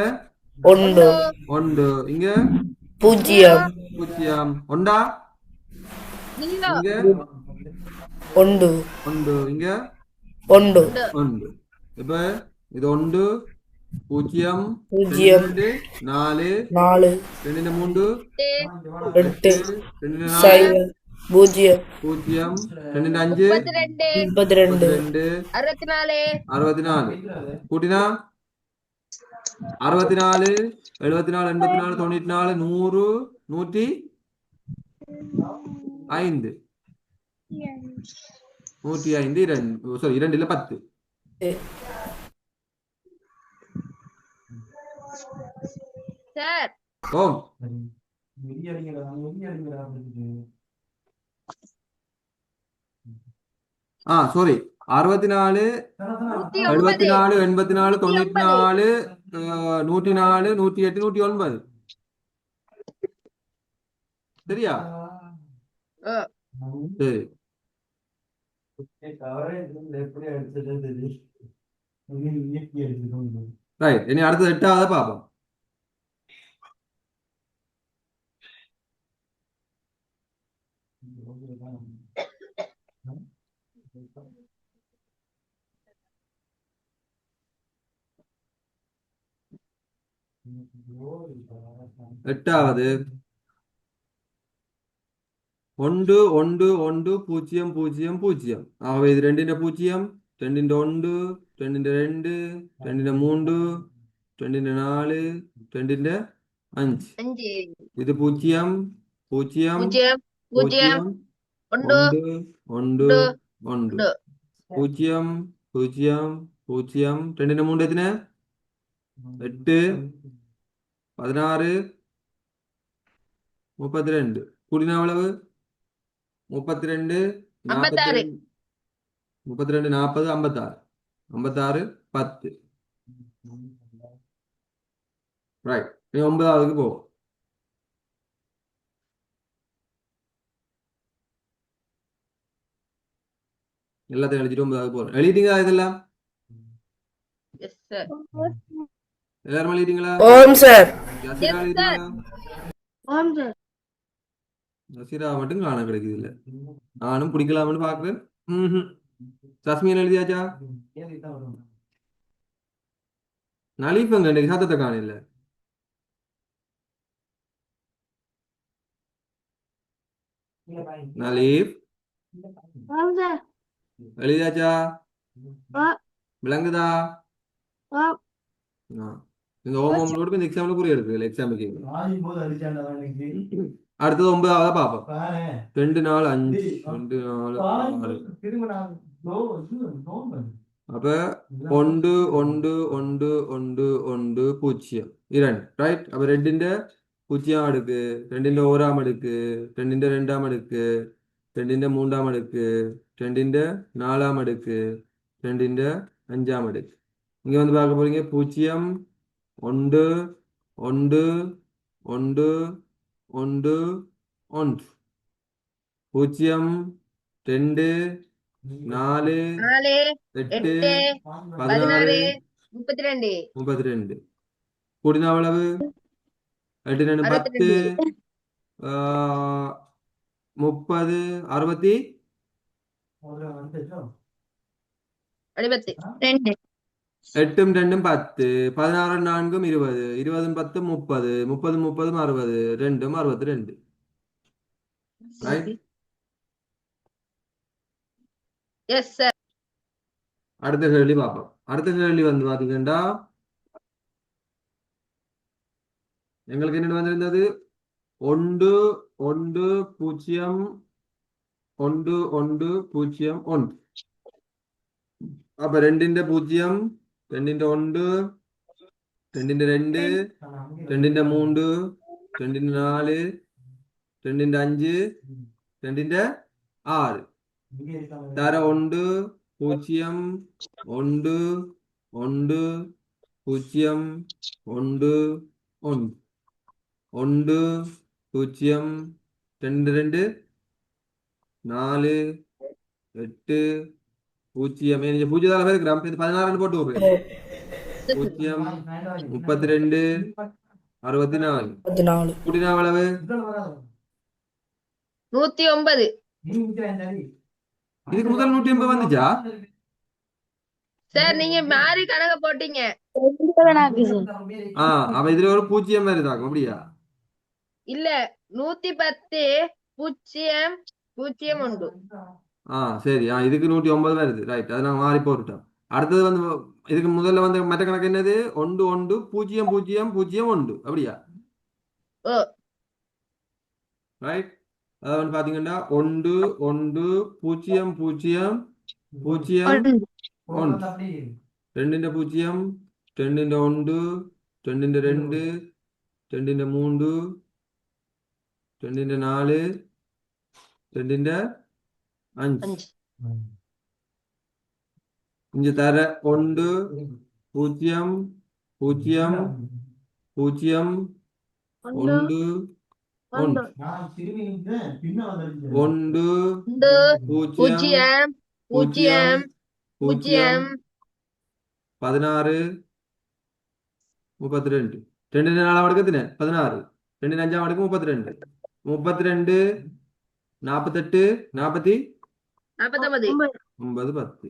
1 1 இங்க, 0 0 ஒண்டா இங்க, 1 1 இங்க, 1 1. இப்ப இது 1 0 0 2 4 4 2 3 8 2 4 0 0 0 2 5 32 2 64 64 கூட்டினா 64 74 84 94 100 105 105 2 சாரி 2 இல்ல 10. சார் ஓ சாரி 64 74 84 94 104 108 109. சரியா? சரி, ரைட், இனி அடுத்தது 8வது பார்ப்போம். எட்டாவது 1 1 1 0 0 0. ஆகவே இது 2ന്റെ 0, 2ന്റെ 1, 2ന്റെ 2, 2ന്റെ 3, 2ന്റെ 4, 2ന്റെ 5. 5 ഇത് 0 0 0 0 0 1 1 1 1 1 0 0 0. 2ന്റെ 3 എത്തിന് 8 16 32. കൂടിന അളവ് 32 56 32 40 56 56 10. ரைட், இனி 9வதுக்கு போவோம். எல்லாத்தையும் எழுதிட்டு 9வது போறோம். எழுதிட்டீங்களா இதெல்லாம்? எஸ் சார் எல்லாரும் எழுதிட்டீங்களா? ஓம் சார் ஜசீரா எழுதிட்டீங்களா? ஆம் சார். ஜசீரா மட்டும் காண கிடைக்குது இல்ல. நானும் பிடிக்கலாம்னு பாக்குறேன். சஸ்மியன் எழுதியாச்சா? நலீஃபங்க இன்னைக்கு சத்தத்தை காண இல்ல. நலீஃப் ஆம் சார். எழுதியாச்சா? ஆ விளங்குதா? ஆ இந்த ஹோம்ஒர்க் இந்த எக்ஸாம்ல புரிய இருக்கு. எக்ஸாமுக்கு அடுத்தது 9வதா பார்ப்போம். 2 4 5 2 4 6. அப்ப 1 1 1 1 1 0 2. ரைட், அப்ப 2ന്റെ 0 அடுக்கு, 2ന്റെ 1 அடுக்கு, 2ന്റെ 2 அடுக்கு, 2ന്റെ 3 அடுக்கு, 2ന്റെ 4 அடுக்கு, 2ന്റെ 5 அடுக்கு. இங்க வந்து பார்க்க போறீங்க 0 1 1 1 1 1 0 2 4 4 8 8 16 16 32. கூடின அளவு 8 2 10 30 60 அடிபத்து 2 8 2 10 16 4 20 20 10 30 30 30 60 2 62 ரைட். எஸ் சார் அடுத்த கேள்வி பார்ப்போம். அடுத்த கேள்வி வந்து பாத்தீங்கன்னா எங்களுக்கு என்ன வந்திருந்தது 1 1 0 1 1 0 1. அப்ப 2 0 2 1 2 2 2 3 2 4 2 5 2 6 தர 1 0 1 1 0 1 1 1 0 2 2 4 8 பூஜ்ஜியம் பூஜ்ஜியத்தால பேர் கிராம் 16 போட்டு விடுறேன். 0 32 64 14 கூட்டினா அளவு 109 இதுக்கு முதல் 180 வந்துச்சா? சார் நீங்க மாறி கணக்கு போட்டீங்க. அவ இதுல ஒரு பூஜ்ஜியம் வருதாக்கும் அப்படியா? இல்ல 110 0 0 உண்டு. சரி. இதுக்கு 109 வருது. ரைட். அது நாங்க மாறி போட்டுட்டோம். அடுத்தது வந்து இதுக்கு முதல்ல வந்து மற்ற கணக்கு என்னது 1 1 0 0 0 1 அப்படியா? ஓ ரைட். அதாவது வந்து பாத்தீங்கன்னா 1 1 0 0 0 1 2 0 2 1 2 2 2 3 2 4 2 5 இங்க தர 1 0 0 0 1 1 1 0 0 0 16 32 2 4 அடுக்கு 16 2 5 அடுக்கு 32 32 48 40 49 9 10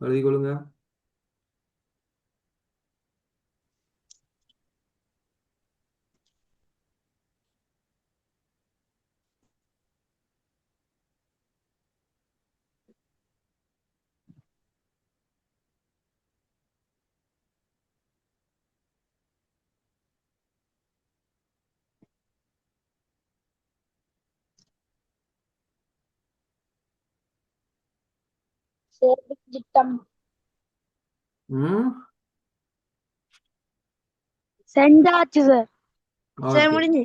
எழுதி கொள்ளுங்க. ம் செஞ்சாச்சு சார். ஓகே. முடிஞ்சு.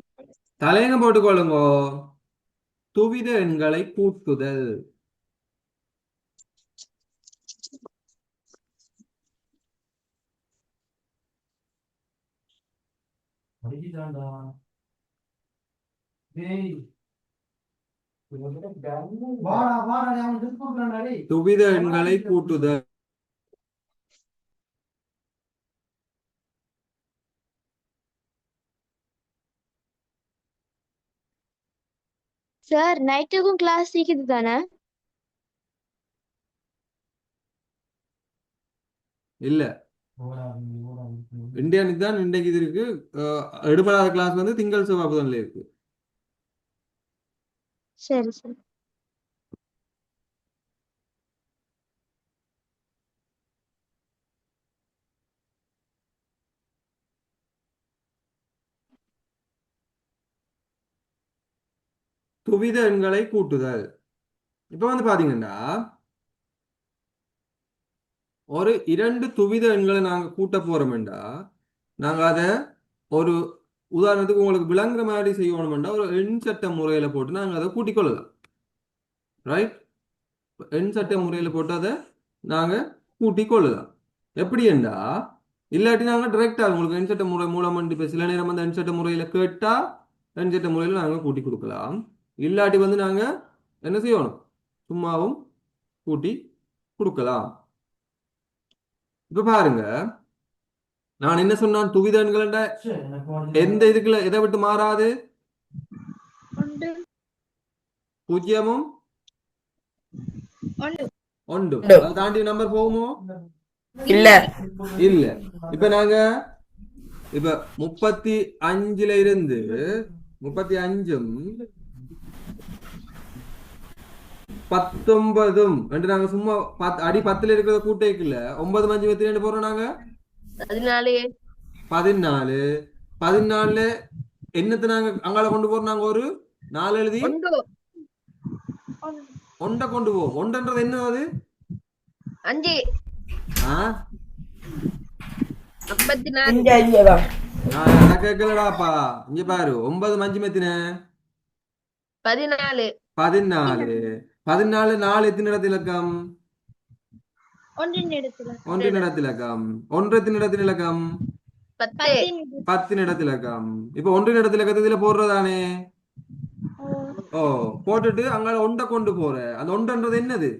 தலையங்க போட்டுக்கொள்ளுங்க. துவித எண்களை கூட்டுதல். துவித எண்களை கூட்டுதல். சார் நைட்டுக்கும் கிளாஸ் இருக்குது தானே? இல்ல இந்தியானுக்கு தான் இன்றைக்கு இது இருக்கு. எடுபடாத கிளாஸ் வந்து திங்கள் செவ்வாய் புதன்ல இருக்கு. சரி சரி. துவித எண்களை கூட்டுதல். இப்ப வந்து பாத்தீங்கன்னா ஒரு 2 துவித எண்களை நாங்க கூட்ட போறோம்டா நாங்க அதை ஒரு உதாரணத்துக்கு உங்களுக்கு விளங்குற மாதிரி செய்யணும்டா ஒரு எண் சட்ட முறையில போட்டு நாங்க அதை கூட்டிக் கொள்ளலாம். ரைட். எண் சட்ட முறையில போட்டு அதை நாங்க கூட்டிக் கொள்ளலாம். எப்படி என்றா இல்லாட்டி நாங்க டைரக்டா உங்களுக்கு எண் சட்ட முறை மூலம் இப்ப சில நேரம் வந்து எண் சட்ட முறையில கேட்டா எண் சட்ட முறையில நாங்க கூட்டி கொடுக்கலாம். இல்லாட்டி வந்து நாங்க என்ன செய்யணும் சும்மாவும் கூட்டி கொடுக்கலாம். இப்ப பாருங்க நான் என்ன சொன்னான் துவித எண்கள் எந்த இதுக்குள்ள எதை விட்டு மாறாது? பூஜ்ஜியமும் ஒன்று உண்டு. அதை தாண்டி நம்பர் போகுமோ இல்ல இல்ல இப்ப நாங்க இப்ப 35ல இருந்து 35ம் 19ம் என்று நாங்க சும்மா அடி 10ல இருக்கிறத கூட்டேக்கல 9 5 22 போறோம் நாங்க 14 14 14ல என்னத்தை நாங்க அங்கால கொண்டு போறோம் நாங்க ஒரு 4 எழுதி ஒன்று ஒன்றை கொண்டு போவோம் ஒன்றுன்றது என்ன அது 5 ஆ 54 இங்க இங்கதான் நான் கேட்கலடாப்பா இங்க பாரு 9 5 எத்தின 14 14 14 4 எத்தனை இடத்து இலக்கம் ஒன்றின் இடத்துல ஒன்றின் இடத்து இலக்கம் ஒன்று எத்தனை இடத்து இலக்கம் 10 10 இடத்து இலக்கம் இப்ப ஒன்றின் இடத்து இலக்கத்தை இதுல போடுறதானே ஓ போட்டுட்டு அங்க ஒன்றை கொண்டு போற அந்த ஒன்றுன்றது என்னது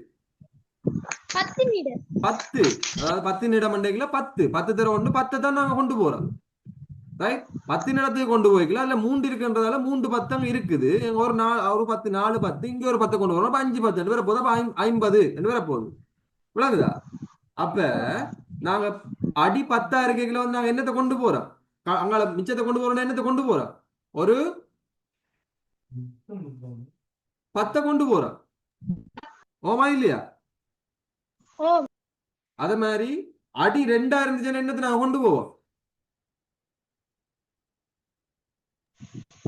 10 இடம் 10 அதாவது 10 இடம் மண்டைக்குல 10 தர ஒன்று 10 தான் நாங்க கொண்டு போறோம் ரைட் 10 இடத்துக்கு கொண்டு போய்க்கலாம் இல்ல 3 இருக்குன்றதால 3 10 அங்க இருக்குது எங்க ஒரு 10 4 10 இங்க ஒரு 10 கொண்டு வரோம் 5 10 ரெண்டு பேரை போதும் 50 ரெண்டு பேரை போகுது விளங்குதா அப்ப நாங்க அடி 10 இருக்கைக்குள்ள வந்து நாங்க என்னத்தை கொண்டு போறோம் அங்கால மிச்சத்தை கொண்டு போறோம்னா என்னத்தை கொண்டு போறோம் ஒரு 10 கொண்டு போறோம் ஓமா இல்லையா ஓ அதே மாதிரி அடி 2 இருந்துச்சுன்னா என்னத்தை நாங்க கொண்டு போவோம்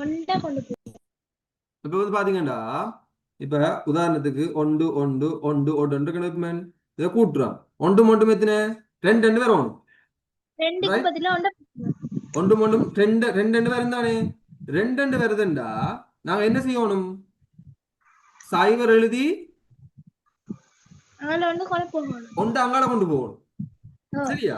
ஒன்றை கொண்டு போ இப்ப வந்து பாத்தீங்கன்னா இப்ப உதாரணத்துக்கு ஒன்று ஒன்று ஒன்று ஒன்று கணக்குமேன் இதை கூட்டுறோம் ஒன்று மட்டும் எத்தனை ரெண்டு ரெண்டு பேர் வேணும் ரெண்டுக்கு Right. பதிலா ஒன்றை ஒன்று மட்டும் ரெண்டு ரெண்டு ரெண்டு பேர் தானே ரெண்டு ரெண்டு வருதுண்டா நாங்க என்ன செய்யணும் சைவர் எழுதி அதில் வந்து கொண்டு போகணும் ஒன்று அங்கால கொண்டு போகணும் சரியா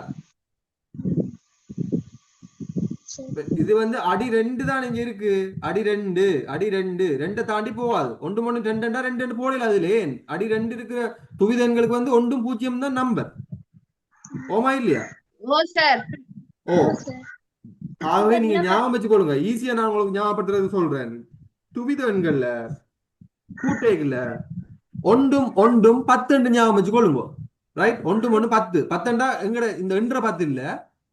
இப்ப இது வந்து அடி 2 தான் இங்க இருக்கு அடி 2 அடி 2 ரெண்டை தாண்டி போகாது ஒன்று மட்டும் ரெண்டு ரெண்டு ரெண்டு போடல அதுல ஏன் அடி 2 இருக்கிற துவித எண்களுக்கு வந்து 1 0 தான் நம்பர் ஓமா இல்லையா ஓ சார் ஓ ஆகவே நீங்க ஞாபகம் வச்சுக்கொள்ளுங்க ஈஸியா நான் உங்களுக்கு ஞாபகப்படுத்துறது சொல்றேன் துவித எண்கள்ல கூட்டைகள்ல ஒன்றும் ஒன்றும் 10 ஞாபகம் வச்சுக்கொள்ளுங்க ரைட் ஒன்று ஒன்று 10 10 எங்கட இந்த என்ற 10 இல்ல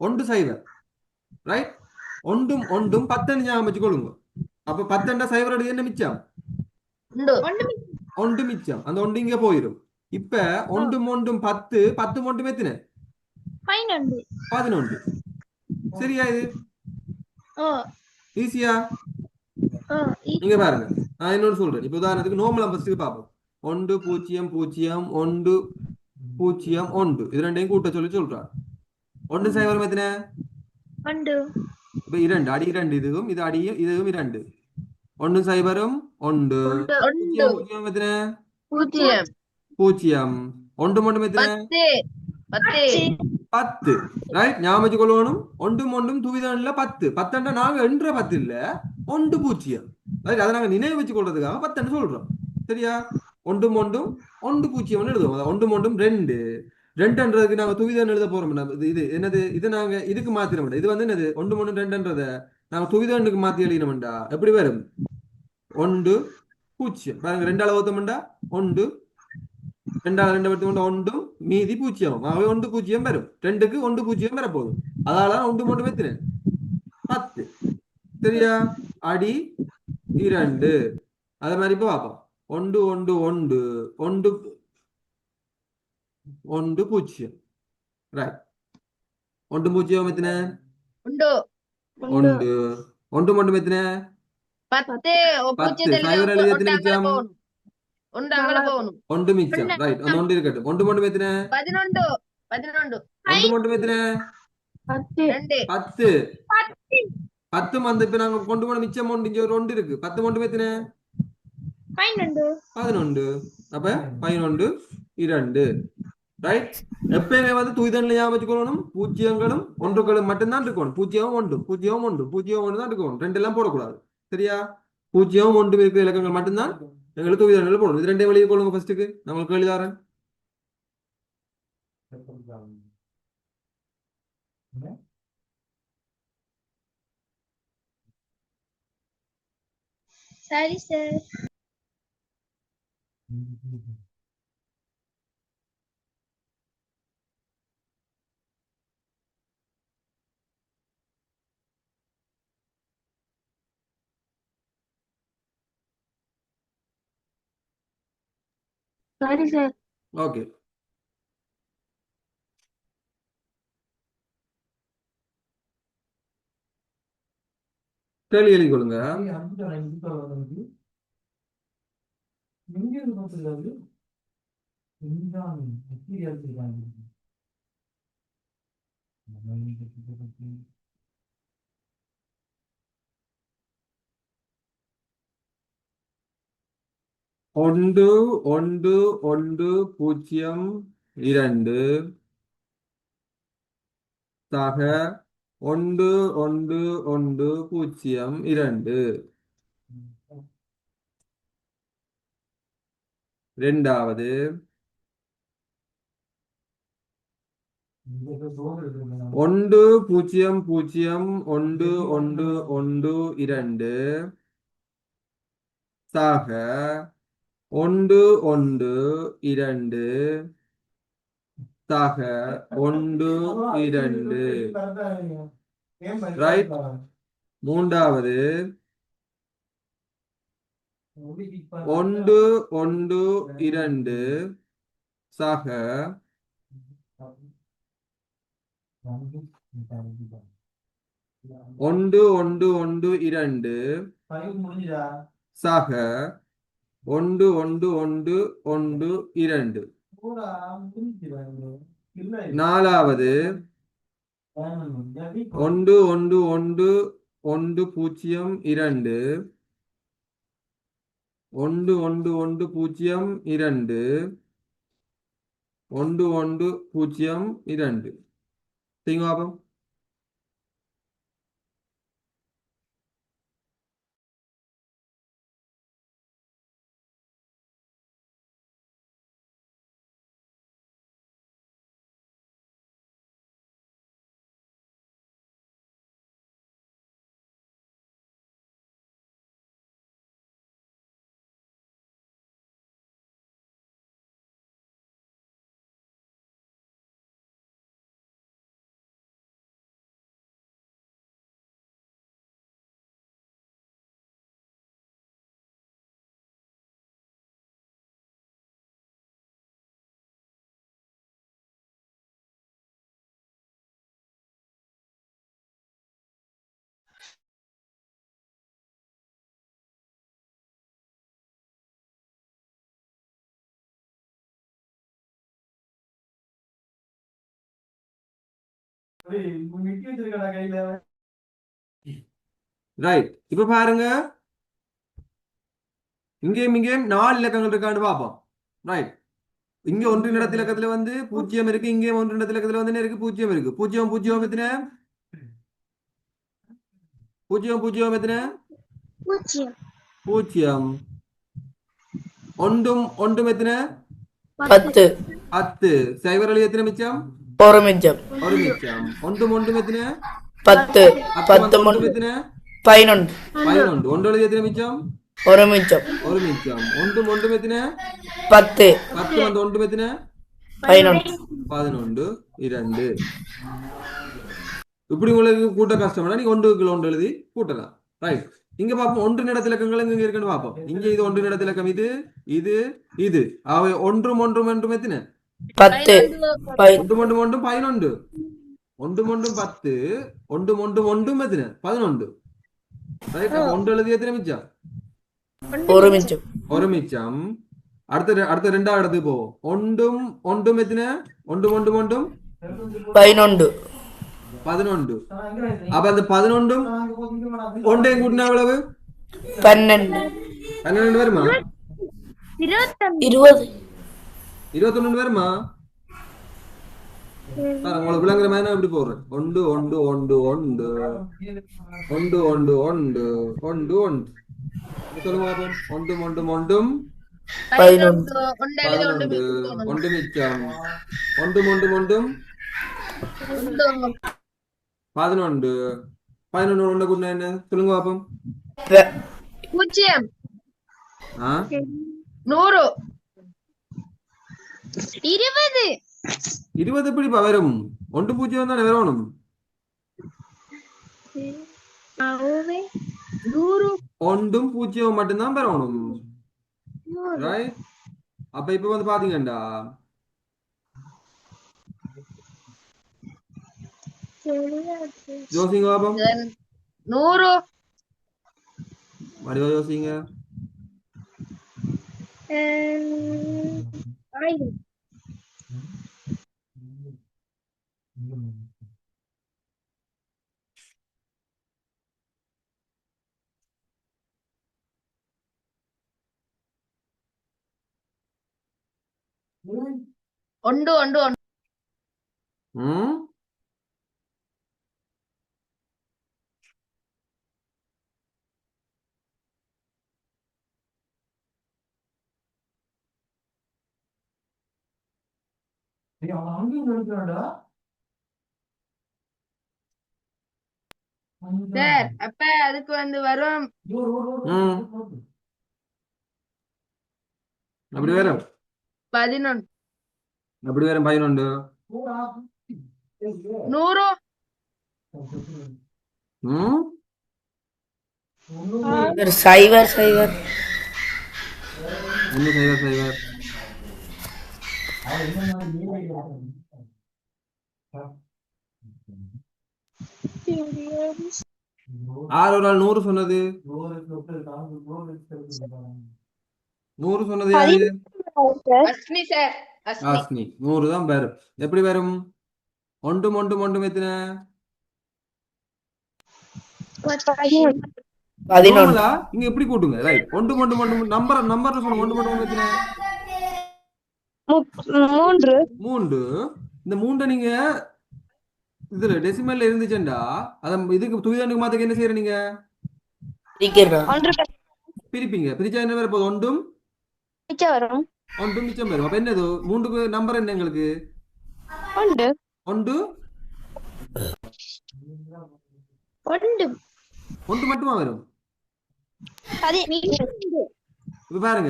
ஒன்று சைவர் ரைட் ஒன்றும் ஒன்றும் 10 ஞாபகம் வச்சுக்கொள்ளுங்க அப்ப 10 சைவர் என்ன மிச்சம் உண்டு ஒன்று மிச்சம் அந்த ஒன்று இங்க போயிடும் இப்ப ஒன்றும் ஒன்றும் 10 10 மட்டும் எத்தனை 11 சரியா இது ஓ ஈஸியா ஓ நீங்க பாருங்க நான் இன்னொரு சொல்றேன் இப்ப உதாரணத்துக்கு நோம்பலாம் ஃபர்ஸ்ட் பார்ப்போம் 1 0 0 1 0 1 இது ரெண்டையும் கூட்ட சொல்லி சொல்றான் ஒன்று சைவர் எத்தனை ஒன்று இப்ப 2 அடி 2 இதுவும் இது அடியும் இதுவும் 2 ஒன்று சைபரும் 1 ஒன்று 0 எத்தனை 0 0 ஒன்று மட்டும் எத்தனை 10 10 ரைட் ஞாபகம் வச்சுக்கொள்ளணும் ஒன்றும் ஒன்றும் துவிதன்ல 10 10 நாங்க என்ற 10 இல்ல 1 0 ரைட் அதை நாங்க நினைவு வச்சு கொள்றதுக்காக 10 சொல்றோம் சரியா ஒன்றும் ஒன்றும் 1 0 எழுதுவோம் ஒன்றும் ஒன்றும் 2 ரெண்டுன்றதுக்கு நாங்க துவிதன் எழுத போறோம் இது என்னது இது நாங்க இதுக்கு மாத்திர மாட்டோம் இது வந்து என்னது ஒன்று ஒன்று ரெண்டுன்றத நாங்க துவிதனுக்கு மாத்தி எழுதினோம்டா எப்படி வரும் 1 0 பாருங்க 2 அளவுத்தோம்டா 1 2 2 எடுத்து ஒன்றும் மீதி 0 ஆகவே 1 0 வரும் 2க்கு 1 0 வர போதும் அதால 1 மட்டும் எத்தனை 10 சரியா அடி 2 அதே மாதிரி இப்ப பார்ப்போம் 1 1 1 1 1 0 ரைட் 1 0 எத்தனை உண்டு 1 1 மட்டும் எத்தனை 10 10 சைவர் எழுதி எத்தனை மிச்சம் ஒன்று அங்கல போகணும் 1 மிச்சம் ரைட் அந்த 1 இருக்கட்டும் 1 மட்டும் எத்தனை 11 1 மட்டும் எத்தனை 2 10 10 வந்து இப்ப நாங்க கொண்டு போன மிச்சம் ஒன்று இங்க ஒரு 1 இருக்கு 10 மட்டும் எத்தனை 11 அப்ப 11 2 ரைட் எப்பயுமே வந்து துய்தன்ல ஞாபகம் வச்சுக்கணும் பூஜ்ஜியங்களும் ஒன்றுகளும் மட்டும்தான் இருக்கணும் 0 1 0 1 0 1 தான் இருக்கணும் ரெண்டு எல்லாம் போடக்கூடாது சரியா 0 1 இருக்கிற இலக்கங்கள் மட்டும்தான் எங்களுக்கு துய்தன்ல போடணும் இது ரெண்டையும் வெளியே கொள்ளுங்க ஃபர்ஸ்ட்டுக்கு நம்மளுக்கு எழுதாரன் சரி சார் சரி சார். ஓகே. கேள்வி எழுதி கொள்ளுங்க. ஒன்று ஒன்று ஒன்று பூஜ்ஜியம் 2 சக 1 1 1 பூஜ்ஜியம் 2 இரண்டாவது 1 0 0 1 1 1 2 சக 1 1 2 சக 1 2 ரைட். மூன்றாவது 1 1 2 சக 1 1 1 2 சக 1 1 1 1 2 நாலாவது 1 1 1 1 0 2 1 1 1 0 2 1 1 0 2 செய்யுங்க பாப்போம். ரைட். இப்ப பாருங்க, இங்கேயும் 4 இலக்கங்கள் இருக்கான்னு பார்ப்போம். ரைட். இங்க ஒன்றின் இடத்து இலக்கத்துல வந்து 0 இருக்கு, இங்கே ஒன்றின் இடத்து இலக்கத்துல வந்து என்ன இருக்கு? 0 இருக்கு. 0 0 எத்தனை? 0 0 எத்தனை? 0 0. ஒன்றும் ஒன்றும் எத்தனை? 10 10. சைவர் அலி எத்தனை மிச்சம்? ஒரு மிச்சம். ஒரு மிச்சம். ஒன்றும் ஒன்றும் எத்தனை? 10 10 ஒன்றும் எத்தனை? 11 11. ஒன்று எழுதி எத்தனை மிச்சம்? ஒரு மிச்சம். ஒரு மிச்சம். ஒன்றும் ஒன்றும் எத்தனை? 10 10 வந்து ஒன்றும் எத்தனை? 11 11 2. இப்படி உங்களுக்கு கூட்ட கஷ்டம்னா நீங்க 1 ஒன்று எழுதி கூட்டலாம். ரைட். இங்க பாப்போம் ஒன்று இடத்து இலக்கங்கள் இங்க இருக்குன்னு பாப்போம். இங்க இது ஒன்று இடத்து இலக்கம், இது இது இது. அவை ஒன்றும் ஒன்றும் ஒன்றும் எத்தனை? 10 ஒன்றும் ஒன்றும் ஒன்றும் 11. ஒன்றும் ஒன்றும் 10. ஒன்றும் ஒன்றும் ஒன்றும் எத்தனை? 11. ரைட். ஒன்று எழுதி எத்தனை மிச்சம்? ஒரு மிச்சம். ஒரு மிச்சம். அடுத்த ரெண்டாவது இடத்துக்கு போவோம். ஒன்றும் ஒன்றும் எத்தனை? ஒன்றும் ஒன்றும் ஒன்றும் 11 11. அப்ப அந்த 11ம் ஒன்றையும் கூட்டினா எவ்வளவு? 12 12 வருமா? 20 21 வருமா? உங்களுக்கு விளங்குற மாதிரி நான் இப்படி போடுறேன். 1 1 1 1 1 1 1 1 1. சொல்லுங்க பாப்போம். ஒன்றும் ஒன்றும் ஒன்றும் 11 11. ஒன்று மிச்சம். ஒன்றும் ஒன்றும் ஒன்றும் 11. 11 ஒன்று கூட்டினா என்ன? சொல்லுங்க பாப்போம். 0 ஆ 100 20 20 எப்படிப்பா வரும்? 1 0 தானே வரணும். 100 ஒன்றும் 0 மட்டும்தான் வரணும். ரைட். அப்ப இப்ப வந்து பாத்தீங்கடா தெரியாது. யோசிங்க பாப்போம். 100 வடிவா யோசிங்க. ஆயிரம். ஒன்று ஒன்று ஒன்று ம் சார். அப்ப அதுக்கு வந்து வரும் ம் அப்படி வரும் 11. அப்படி வரும் 11. 100 ம் சைவர் சைவர் 1 சைவர் சைவர். தெரியாது. ஆறு ஒரு ஆள் 100 சொன்னது. 100 சொன்னது யாரு? அஸ்மி சார். அஸ்மி ஆஸ்மி. 100 தான் வரும். எப்படி வரும்? ஒன்றும் ஒன்றும் ஒன்றும் எத்தனை? 11 நார்மலா இங்க எப்படி கூட்டுங்க? ரைட். ஒன்று ஒன்று ஒன்று நம்பர்ல சொல்லுங்க. ஒன்று ஒன்று எத்தனை? 3 3. இந்த 3 நீங்க இதுல டெசிமல்ல இருந்துச்சுண்டா அத இதுக்கு துவிதண்டுக்கு மாத்தக்கு என்ன செய்யற நீங்க? பிரிப்பீங்க. பிரிச்சா என்ன வரும்? ஒன்றும் வரும் ஒன்றும் மிச்சம் வரும். அப்ப என்னது? 3க்கு நம்பர் என்ன எங்களுக்கு? ஒன்று ஒன்று ஒன்று மட்டுமா வரும். இரண்டு. இப்ப பாருங்க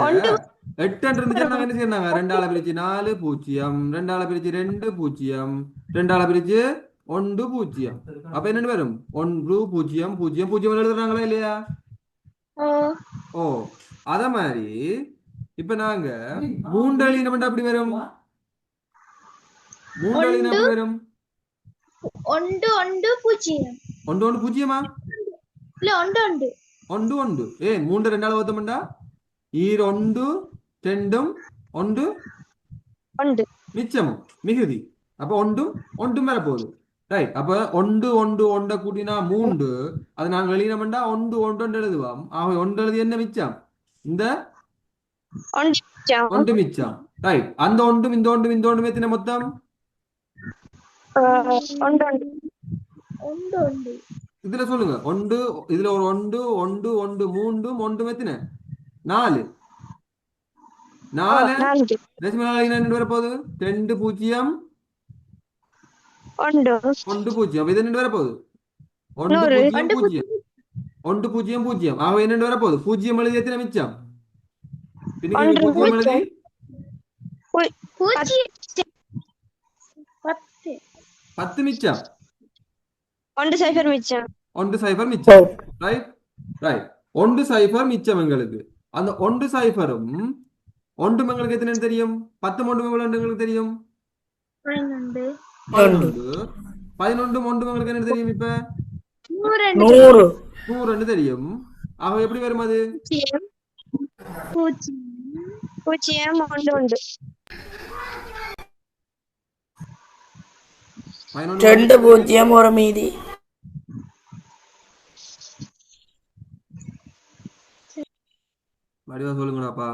8 இருந்துச்சு நாங்க என்ன செய்யறாங்க? 2 ஆள பிரிச்சு 4 0, 2 ஆள பிரிச்சு 2 0, 2 ஆள பிரிச்சு 1 0. அப்ப என்ன வரும்? 1 0 0 0 எழுதுறாங்களா இல்லையா? ஓ, ஓ அத மாதிரி இப்ப நாங்க மூண்டலி என்ன பண்ணா அப்படி வரும்? மூண்டலி அப்படி வரும்? ஒன்று ஒன்று பூஜ்ஜியம். 1 1 பூஜ்ஜியமா? இல்ல ஒன்று ஒன்று. 1 1 3 2 ஓத்தமண்டா ஈர் 1 2 1 ஒன்று மிச்சமும் மிகுதி. அப்ப ஒன்றும் ஒன்றும் வர போகுது. ரைட். அப்ப 1 1 1 கூட்டினா 3. அது நாங்க எழுதினோம்டா 1 1 எழுதுவோம். ஆக 1 எழுதி என்ன மிச்சம்? இந்த ஒன்று மிச்சம். ரைட். அந்த ஒன்றும் இந்த ஒன்றும் இந்த ஒன்றும் எத்தனை மொத்தம்? ஒன்று ஒன்று. இதுல சொல்லுங்க. ஒன்று இதுல ஒரு ஒன்று ஒன்று ஒன்று மூன்றும் ஒன்றும் எத்தனை? 4. 4 டெசிமல் என்ன வர போகுது? 2 0 1 0. அப்ப இது என்ன வர போகுது? 1 0 0 1 0 0. ஆக என்ன வர போகுது? 0 எழுதி எத்தனை மிச்சம்? பின்னுக்கு 0 எழுதி பூஜ்ஜியம். 10. 10 மிச்சம். 1 0 மிச்சம் 1 0 மிச்சம். Right right. 1 0 மிச்சம் எங்களுக்கு. அந்த 1 0ம் ஒன்றும் எங்களுக்கு எத்தனை தெரியும்? 10 ஒன்றும் எங்களுக்கு தெரியும்? 12. 11. 11 ஒன்றும் எங்களுக்கு என்ன தெரியும்? இப்ப 100 100 தெரியும். ஆக எப்படி வரும் அது? பூஜ்ஜியம். 0 1 11 2 0 ஒரு மீதி வடிவா சொல்லுங்கடாப்பா.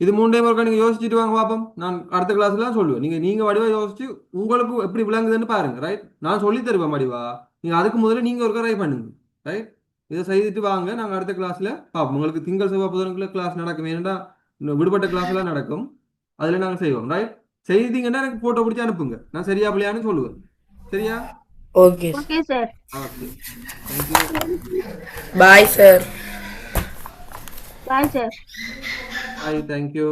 இது 3 டைம் ஒருக்கா நீங்க யோசிச்சுட்டு வாங்க பாப்போம். நான் அடுத்த கிளாஸ்ல சொல்லுவேன். நீங்க வடிவா யோசிச்சு உங்களுக்கு எப்படி விளங்குதுன்னு பாருங்க. ரைட். நான் சொல்லி தருவேன் வடிவா. நீங்க அதுக்கு முதல்ல நீங்க ஒரு ட்ரை பண்ணுங்க. ரைட். இதை செய்துட்டு வாங்க. நாங்க அடுத்த கிளாஸ்ல பாப்போம். உங்களுக்கு திங்கள் செவ்வாய் புதன்குள்ள கிளாஸ் நடக்கும். ஏன்னா இன்னும் விடுபட்ட கிளாஸ் எல்லாம் நடக்கும். அதுல நாங்க செய்வோம். ரைட்? செய்தீங்கன்னா எனக்கு போட்டோ பிடிச்சி அனுப்புங்க. நான் சரியா பிள்ளையான்னு சொல்லுவேன். சரியா? Okay okay sir. Okay. Thank you. Bye sir. Bye sir. Bye. Thank you.